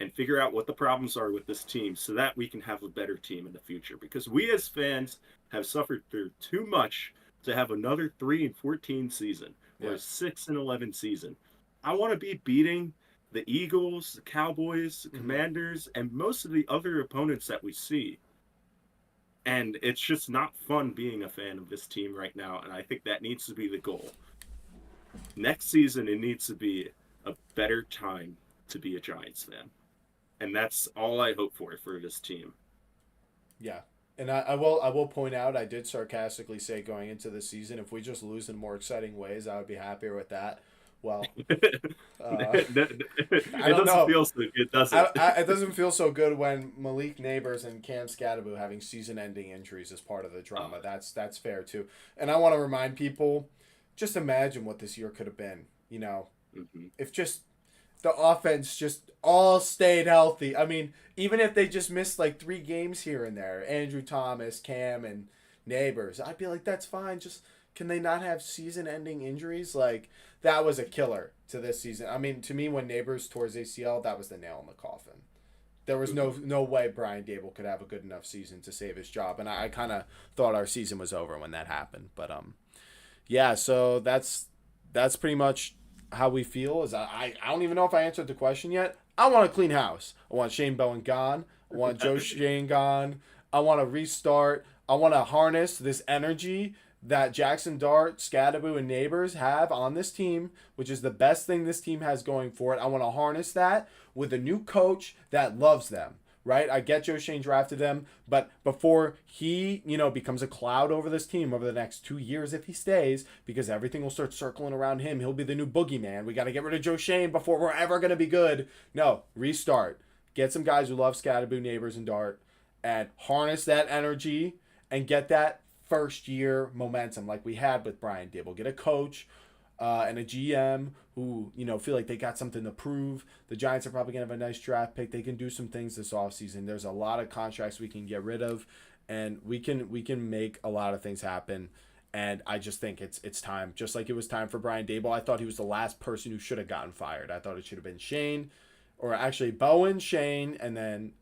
and figure out what the problems are with this team so that we can have a better team in the future. Because we as fans have suffered through too much to have another 3-14 season or a 6-11 season. I want to be beating the Eagles, the Cowboys, the Commanders, and most of the other opponents that we see. And it's just not fun being a fan of this team right now, and I think that needs to be the goal. Next season, it needs to be a better time to be a Giants fan. And that's all I hope for this team. Yeah. And I will point out, I did sarcastically say going into the season, if we just lose in more exciting ways, I would be happier with that. Well, it don't know. Feel so good, does it? It doesn't feel so good when Malik Neighbors and Cam Scadaboo having season-ending injuries as part of the drama. That's fair too. And I want to remind people, just imagine what this year could have been. You know, if just the offense just all stayed healthy. I mean, even if they just missed like 3 games here and there, Andrew Thomas, Cam, and Neighbors, I'd be like, that's fine. Just can they not have season-ending injuries? Like, that was a killer to this season. I mean, to me, when Neighbors tore his ACL, that was the nail in the coffin. There was no way Brian Daboll could have a good enough season to save his job, and I kind of thought our season was over when that happened. But yeah. So that's pretty much how we feel. Is I don't even know if I answered the question yet. I want a clean house. I want Shane Bowen gone. I want Joe Shane gone. I want to restart. I want to harness this energy that Jackson Dart, Scadaboo, and Neighbors have on this team, which is the best thing this team has going for it. I want to harness that with a new coach that loves them, right? I get Joe Shane drafted them, but before he, becomes a cloud over this team over the next 2 years, if he stays, because everything will start circling around him, he'll be the new boogeyman. We got to get rid of Joe Shane before we're ever going to be good. No, restart. Get some guys who love Scadaboo, Neighbors, and Dart, and harness that energy and get that first year momentum like we had with Brian Daboll. Get a coach and a GM who, feel like they got something to prove. The Giants are probably going to have a nice draft pick. They can do some things this offseason. There's a lot of contracts we can get rid of, and we can make a lot of things happen. And I just think it's time. Just like it was time for Brian Daboll. I thought he was the last person who should have gotten fired. I thought it should have been Shane, or actually Bowen, Shane, and then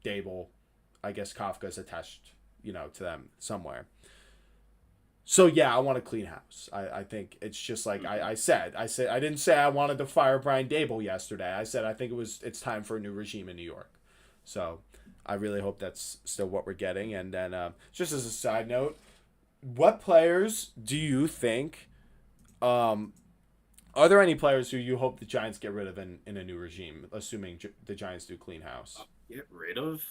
Daboll. I guess Kafka's attached, to them somewhere. So yeah, I want a clean house. I think it's just like I said. I didn't say I wanted to fire Brian Daboll yesterday. I said I think it's time for a new regime in New York. So I really hope that's still what we're getting. And then just as a side note, what players do you think? Are there any players who you hope the Giants get rid of in a new regime, assuming the Giants do clean house? Get rid of?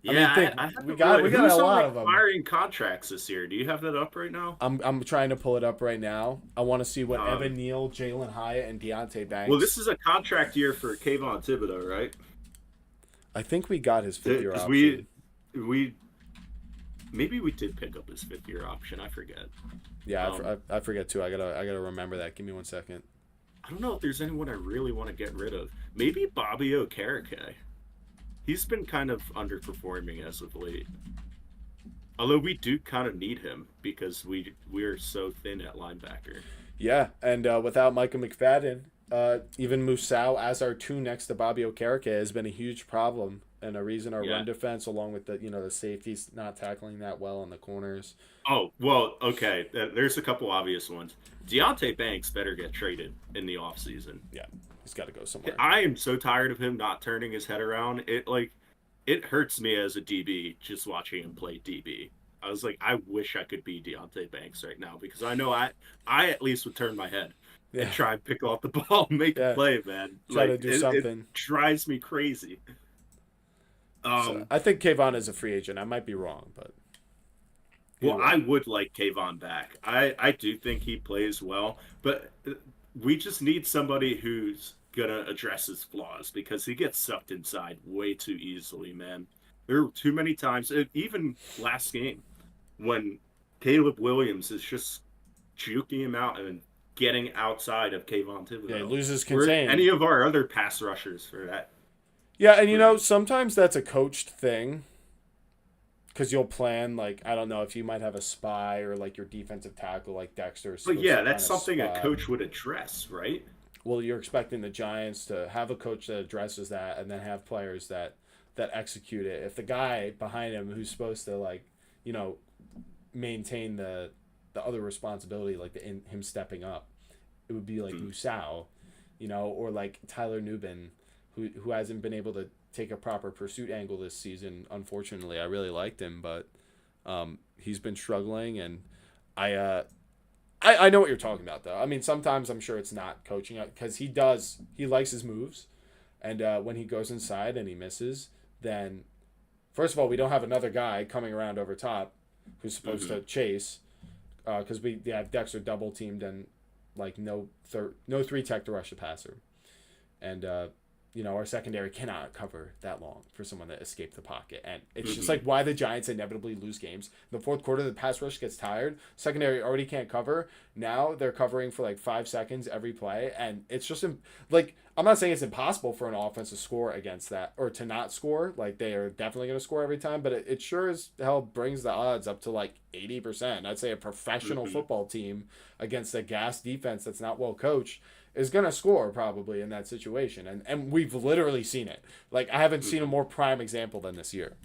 Yeah, I we got a lot of them. Expiring contracts this year. Do you have that up right now? I'm trying to pull it up right now. I want to see what Evan Neal, Jalen Hyatt, and Deontay Banks. Well, this is a contract year for Kayvon Thibodeau, right? I think we got his 5th year option. Maybe we did pick up his 5th year option. I forget. Yeah, I forget too. I gotta remember that. Give me 1 second. I don't know if there's anyone I really want to get rid of. Maybe Bobby Okereke. He's been kind of underperforming as of late. Although we do kind of need him because we're so thin at linebacker. Yeah, and without Micah McFadden, even Musau as our 2 next to Bobby Okereke has been a huge problem and a reason our run defense, along with the safeties not tackling that well in the corners. Oh, well, okay. There's a couple obvious ones. Deontay Banks better get traded in the offseason. Yeah. He's got to go somewhere. I am so tired of him not turning his head around. It hurts me as a DB just watching him play DB. I was like, I wish I could be Deontay Banks right now because I know I at least would turn my head and try and pick off the ball and make a play, man. Try to do something. It drives me crazy. So I think Kayvon is a free agent. I might be wrong, but Well, I would like Kayvon back. I do think he plays well, but we just need somebody who's gonna address his flaws because he gets sucked inside way too easily, man. There were too many times, even last game, when Caleb Williams is just juking him out and getting outside of Kayvon Thibodeau. Yeah, he loses Or contain. any of our other pass rushers for that. Yeah, and sometimes that's a coached thing. Because you'll plan, like, I don't know, if you might have a spy or, like, your defensive tackle, like Dexter. But yeah, that's something a coach would address, right? Well, you're expecting the Giants to have a coach that addresses that and then have players that execute it. If the guy behind him who's supposed to, like, maintain the other responsibility, like him stepping up, it would be like Musau, or like Tyler Nubin, who hasn't been able to take a proper pursuit angle this season. Unfortunately, I really liked him, but he's been struggling, and I know what you're talking about, though. I mean, sometimes I'm sure it's not coaching because he likes his moves, and when he goes inside and he misses, then first of all, we don't have another guy coming around over top who's supposed to chase, because we have Dexter double teamed and like no three tech to rush the passer, and our secondary cannot cover that long for someone that escaped the pocket. And it's just like why the Giants inevitably lose games. In the fourth quarter, the pass rush gets tired. Secondary already can't cover. Now they're covering for like 5 seconds every play. And it's just like, I'm not saying it's impossible for an offense to score against that or to not score. Like they are definitely going to score every time, but it sure as hell brings the odds up to like 80%. I'd say a professional football team against a gas defense that's not well coached is going to score probably in that situation. And we've literally seen it. Like, I haven't seen a more prime example than this year.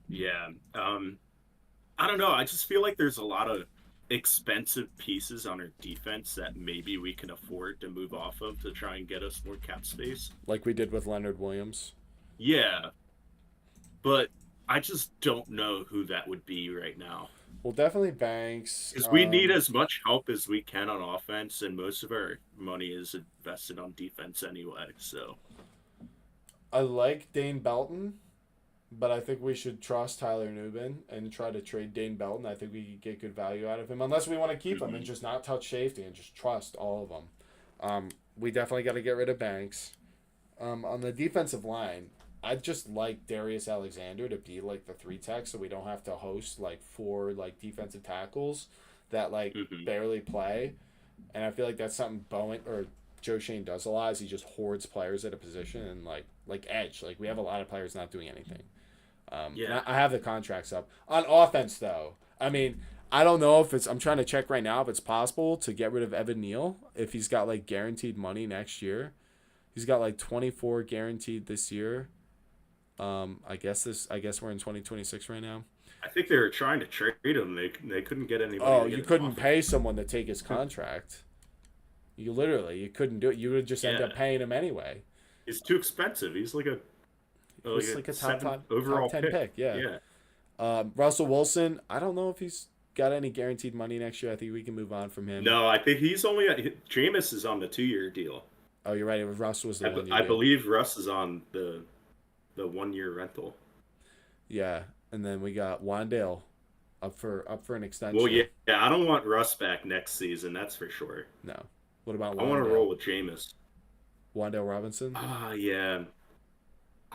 Yeah. I don't know. I just feel like there's a lot of expensive pieces on our defense that maybe we can afford to move off of to try and get us more cap space. Like we did with Leonard Williams. Yeah. But I just don't know who that would be right now. Well, definitely Banks. Because we need as much help as we can on offense, and most of our money is invested on defense anyway. So I like Dane Belton, but I think we should trust Tyler Nubin and try to trade Dane Belton. I think we could get good value out of him, unless we want to keep him and just not touch safety and just trust all of them. We definitely got to get rid of Banks. On the defensive line, I'd just like Darius Alexander to be like the 3 tech, so we don't have to host like 4 like defensive tackles that like barely play. And I feel like that's something Bowen or Joe Schoen does a lot, is he just hoards players at a position and like edge. Like we have a lot of players not doing anything. I have the contracts up. On offense though, I mean, I don't know if I'm trying to check right now if it's possible to get rid of Evan Neal if he's got like guaranteed money next year. He's got like 24 guaranteed this year. I guess we're in 2026 right now. I think they were trying to trade him. They couldn't get anybody. Oh, you couldn't pay someone to take his contract. You couldn't do it. You would just end up paying him anyway. He's too expensive. He's like a top overall 10 pick. Yeah. Russell Wilson, I don't know if he's got any guaranteed money next year. I think we can move on from him. No, I think he's only Jameis is on the 2-year deal. Oh, you're right. Russ was the one. I believe Russ is on the 1-year rental. Yeah, and then we got Wandale up for an extension. Well, yeah, I don't want Russ back next season. That's for sure. No. What about Wandale? I want to roll with Jameis. Wandale Robinson? Yeah.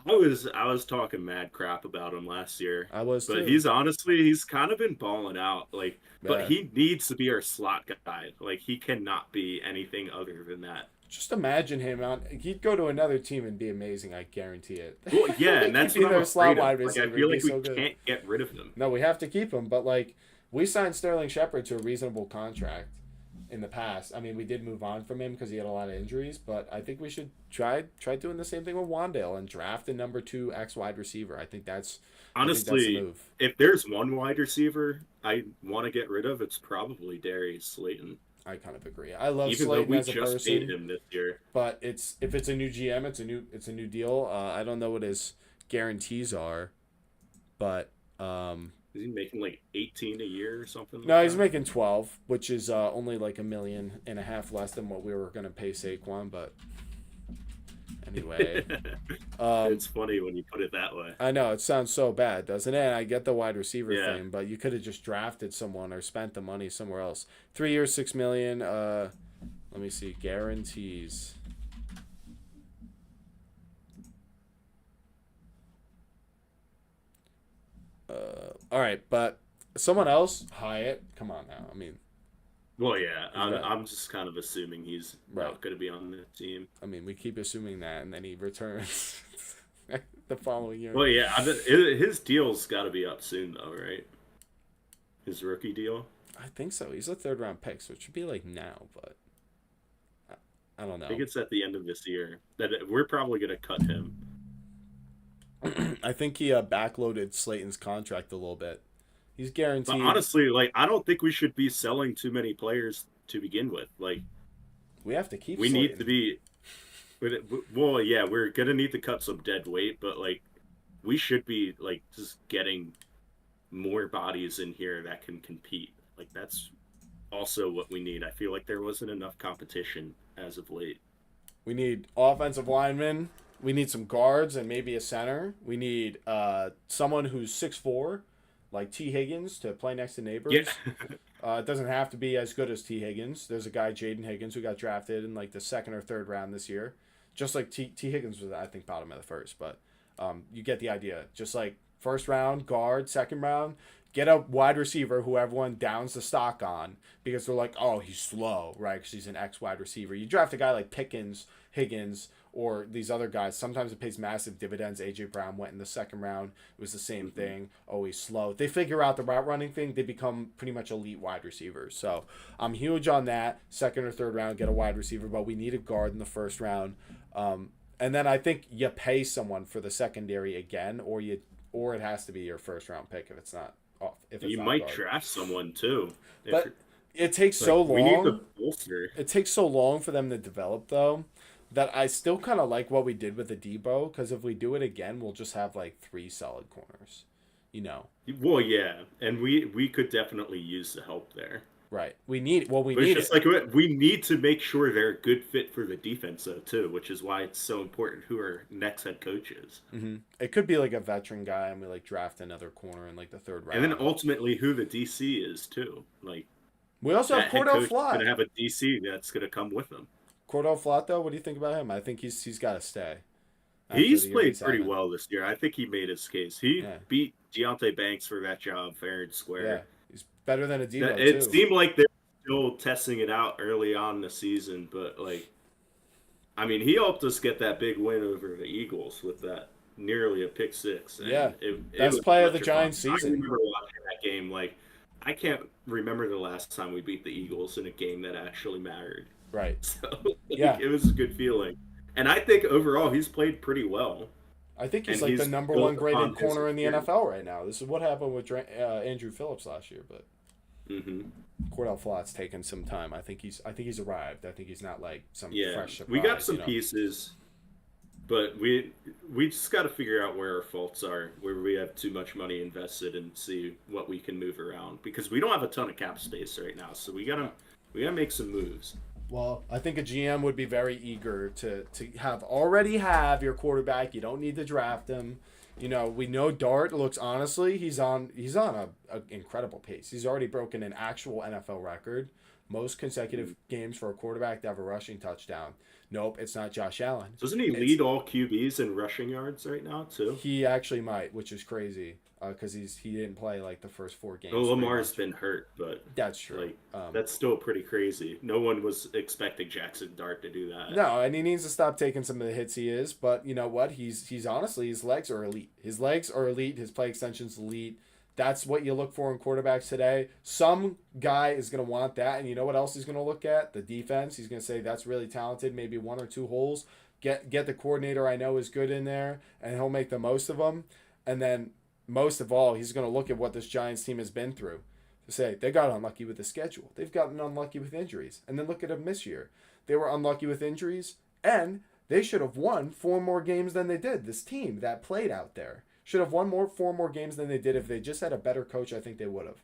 I was talking mad crap about him last year. I was too. But he's kind of been balling out. Like, but he needs to be our slot guy. Like, he cannot be anything other than that. Just imagine him out. He'd go to another team and be amazing. I guarantee it. Well, yeah, and that's what I'm afraid of. Like, I feel like we can't get rid of him. No, we have to keep him. But like, we signed Sterling Shepard to a reasonable contract in the past. I mean, we did move on from him because he had a lot of injuries. But I think we should try doing the same thing with Wandale and draft a number 2 X wide receiver. I think that's honestly, the move. If there's one wide receiver I want to get rid of, it's probably Darius Slayton. I kind of agree. I love Even Slayton though we as a just person, paid him this year. But if it's a new GM, it's a new deal. I don't know what his guarantees are, but is he making like 18 a year or something? No, he's making 12, which is only like $1.5 million less than what we were going to pay Saquon. But Anyway, It's funny when you put it that way. I know it sounds so bad, doesn't it? And I get the wide receiver Yeah. thing, but you could have just drafted someone or spent the money somewhere else. 3 years, $6 million. Let me see guarantees. All right, but someone else, Hyatt. Come on now. I mean, Well, yeah, got- I'm just kind of assuming he's Right. not going to be on the team. I mean, we keep assuming that, and then he returns the following year. Well, yeah, his deal's got to be up soon, though, right? His rookie deal. I think so. He's a third round pick, so it should be like now, but I don't know. I think it's at the end of this year. We're probably going to cut him. I think he backloaded Slayton's contract a little bit. He's guaranteed. But honestly, like, I don't think we should be selling too many players to begin with. Like, we have to keep. we Slayton. need to be. Well, yeah, we're gonna need to cut some dead weight, but like, we should be like just getting more bodies in here that can compete. Like, that's also what we need. I feel like there wasn't enough competition as of late. We need offensive linemen. We need some guards and maybe a center. We need someone who's 6'4", like T. Higgins, to play next to Neighbors. Yeah. It doesn't have to be as good as T. Higgins. There's a guy, Jaden Higgins, who got drafted in like the second or third round this year. Just like T. Higgins was, I think, bottom of the first. But you get the idea. Just like first round, guard, second round, get a wide receiver who everyone downs the stock on because they're like, oh, he's slow, right? Because he's an X wide receiver. You draft a guy like Pickens, Higgins, or these other guys. Sometimes it pays massive dividends. A.J. Brown went in the second round. It was the same thing. Oh, he's slow. They figure out the route running thing. They become pretty much elite wide receivers. So I'm huge on that. Second or third round, get a wide receiver. But we need a guard in the first round. And then I think you pay someone for the secondary again, or it has to be your first round pick if it's not off. If it's You not might guard. draft someone too. But it takes so long. We need to bolster. It takes so long for them to develop, though, that I still kind of like what we did with the Debo, because if we do it again, we'll just have like 3 solid corners, you know. Well, yeah, and we could definitely use the help there. Right. We need But need it's just it. like we need to make sure they're a good fit for the defense, though, too, which is why it's so important who our next head coach is. It could be like a veteran guy, and we like draft another corner in like the third round. And then ultimately who the DC is, too. Like, we also have that head Cordell coach is Flott. going to have a DC that's going to come with him. Cordell Flott, though, what do you think about him? I think he's got to stay. He's after the year played he's pretty having. well this year. I think he made his case. He Yeah. beat Deontay Banks for that job fair and Yeah, square. he's better than a Debo It too. seemed like they were still testing it out early on in the season, but like, I mean, he helped us get that big win over the Eagles with that nearly a pick six. And Yeah. it Best was play of the electrifying. Giants season. I remember watching that game. Like, I can't remember the last time we beat the Eagles in a game that actually mattered. Right. So Yeah. it was a good feeling. And I think overall he's played pretty well. I think he's And like he's the number built one graded upon his corner in the experience. NFL right now. This is what happened with Andrew Phillips last year, but Cordell Flott's taken some time. I think he's arrived. I think he's not like some Yeah, fresh surprise. we got some you know? pieces, but we just got to figure out where our faults are, where we have too much money invested, and see what we can move around because we don't have a ton of cap space right now. So we gotta make some moves. Well, I think a GM would be very eager to already have your quarterback. You don't need to draft him. You know, we know Dart looks honestly, he's on a incredible pace. He's already broken an actual NFL record. Most consecutive games for a quarterback to have a rushing touchdown. Nope, it's not Josh Allen. Doesn't he lead all QBs in rushing yards right now too? He actually might, which is crazy because he didn't play like the first 4 games. Well, pretty Lamar's much. been hurt, but That's true. like that's still pretty crazy. No one was expecting Jackson Dart to do that. No, and he needs to stop taking some of the hits he is. But you know what? He's honestly, his legs are elite. His legs are elite. His play extension's elite. That's what you look for in quarterbacks today. Some guy is going to want that, and you know what else he's going to look at? The defense. He's going to say that's really talented. Maybe 1 or 2 holes. Get the coordinator I know is good in there, and he'll make the most of them. And then most of all, he's going to look at what this Giants team has been through. To say they got unlucky with the schedule. They've gotten unlucky with injuries. And then look at them this year. They were unlucky with injuries, and they should have won 4 more games than they did. This team that played out there should have won 4 more games than they did. If they just had a better coach, I think they would have.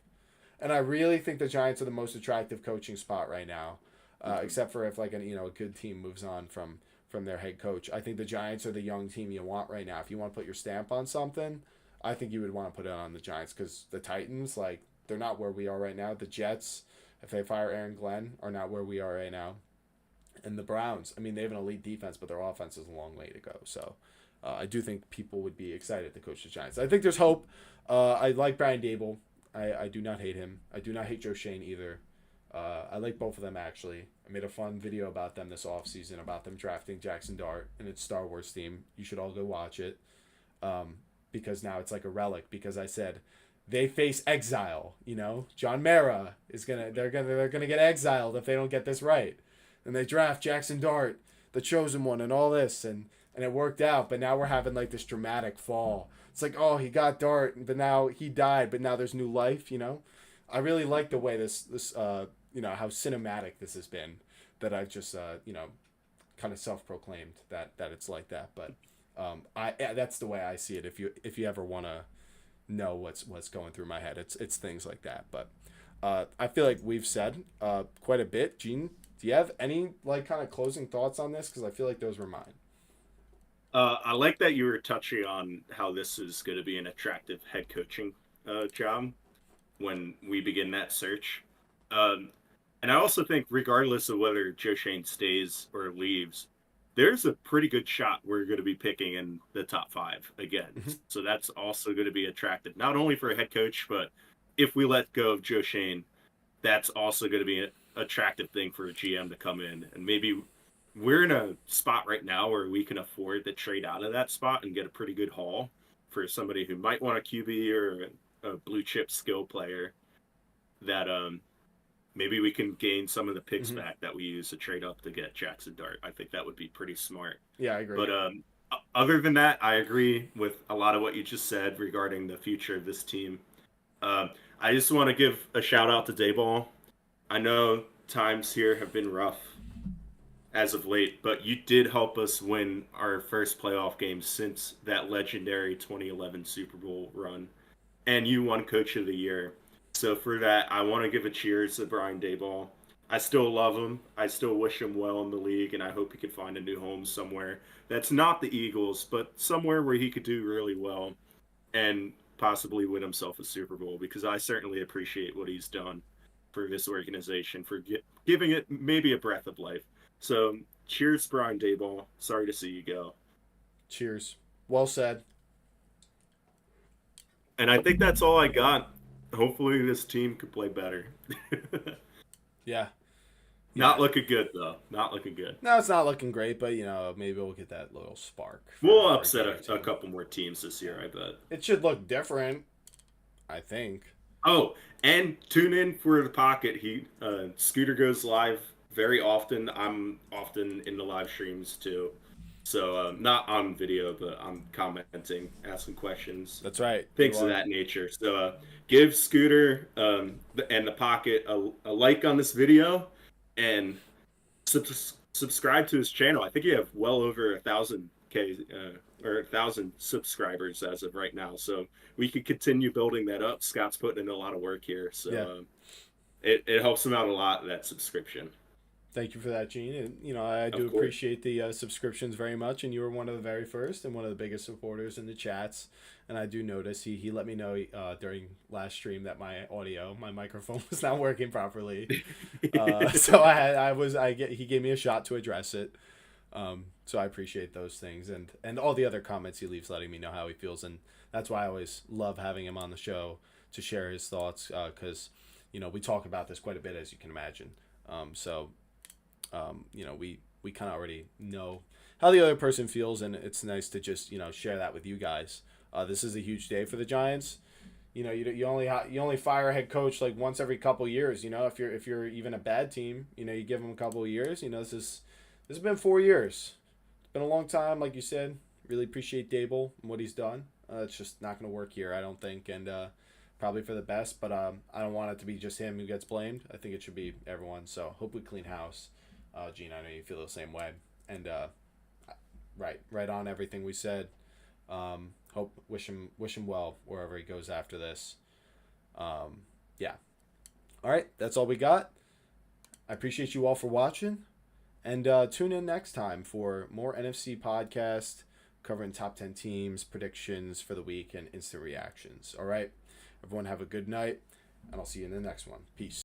And I really think the Giants are the most attractive coaching spot right now, except for if like a good team moves on from from their head coach. I think the Giants are the young team you want right now. If you want to put your stamp on something, I think you would want to put it on the Giants, because the Titans, like, they're not where we are right now. The Jets, if they fire Aaron Glenn, are not where we are right now. And the Browns, I mean, they have an elite defense, but their offense is a long way to go. So I do think people would be excited to coach the Giants. I think there's hope. I like Brian Daboll. I do not hate him. I do not hate Joe Schoen either. I like both of them, actually. I made a fun video about them this offseason, about them drafting Jackson Dart and its Star Wars theme. You should all go watch it, because now it's like a relic, because I said they face exile. John Mara is they're gonna get exiled if they don't get this right. And they draft Jackson Dart, the chosen one, and all this, and it worked out. But now we're having like this dramatic fall. It's like, oh, he got Dart, but now he died, but now there's new life. I really like the way this how cinematic this has been, that I've just kind of self-proclaimed that it's like that. But that's the way I see it. If you ever want to know what's going through my head, it's things like that. But I feel like we've said quite a bit. Gene, do you have any kind of closing thoughts on this? Because I feel like those were mine. I like that you were touching on how this is going to be an attractive head coaching job when we begin that search. And I also think, regardless of whether Joe Schoen stays or leaves, there's a pretty good shot we're going to be picking in the top 5 again. Mm-hmm. So that's also going to be attractive, not only for a head coach, but if we let go of Joe Schoen, that's also going to be an attractive thing for a GM to come in. And maybe we're in a spot right now where we can afford to trade out of that spot and get a pretty good haul for somebody who might want a QB or a blue chip skill player, that maybe we can gain some of the picks mm-hmm. back that we use to trade up to get Jackson Dart. I think that would be pretty smart. Yeah, I agree. But other than that, I agree with a lot of what you just said regarding the future of this team. I just want to give a shout out to Daboll. I know times here have been rough as of late, but you did help us win our first playoff game since that legendary 2011 Super Bowl run, and you won Coach of the Year. So for that, I want to give a cheers to Brian Daboll. I still love him. I still wish him well in the league, and I hope he could find a new home somewhere that's not the Eagles, but somewhere where he could do really well and possibly win himself a Super Bowl, because I certainly appreciate what he's done for this organization, for giving it maybe a breath of life. So cheers, Brian Daboll. Sorry to see you go. Cheers. Well said. And I think that's all I got. Hopefully this team could play better. Yeah. Not looking good, though. Not looking good. No, it's not looking great, but, maybe we'll get that little spark. We'll upset a couple more teams this year, I bet. It should look different, I think. Oh, and tune in for The Pocket. Scooter goes live very often. I'm often in the live streams, too. So, not on video, but I'm commenting, asking questions. That's right. Things of that nature. So, give Scooter and The Pocket a like on this video, and subscribe to his channel. I think you have well over 1,000 subscribers as of right now. So, we could continue building that up. Scott's putting in a lot of work here. So, it helps him out a lot, that subscription. Thank you for that, Gene. And, I do appreciate the subscriptions very much. And you were one of the very first and one of the biggest supporters in the chats. And I do notice he let me know during last stream that my microphone was not working properly. So he gave me a shot to address it. So I appreciate those things and all the other comments he leaves, letting me know how he feels. And that's why I always love having him on the show to share his thoughts, because, we talk about this quite a bit, as you can imagine. We kind of already know how the other person feels, and it's nice to just, share that with you guys. This is a huge day for the Giants. You only fire a head coach like once every couple years. If you're even a bad team, you give them a couple of years. This has been 4 years. It's been a long time, like you said. Really appreciate Daboll and what he's done. It's just not going to work here, I don't think, and probably for the best. But I don't want it to be just him who gets blamed. I think it should be everyone. So hope we clean house. Gene, I know you feel the same way, and right on everything we said. Wish him well wherever he goes after this. Yeah. All right, that's all we got. I appreciate you all for watching, And tune in next time for more NFC podcast covering top 10 teams, predictions for the week, and instant reactions. All right. Everyone have a good night, and I'll see you in the next one. Peace.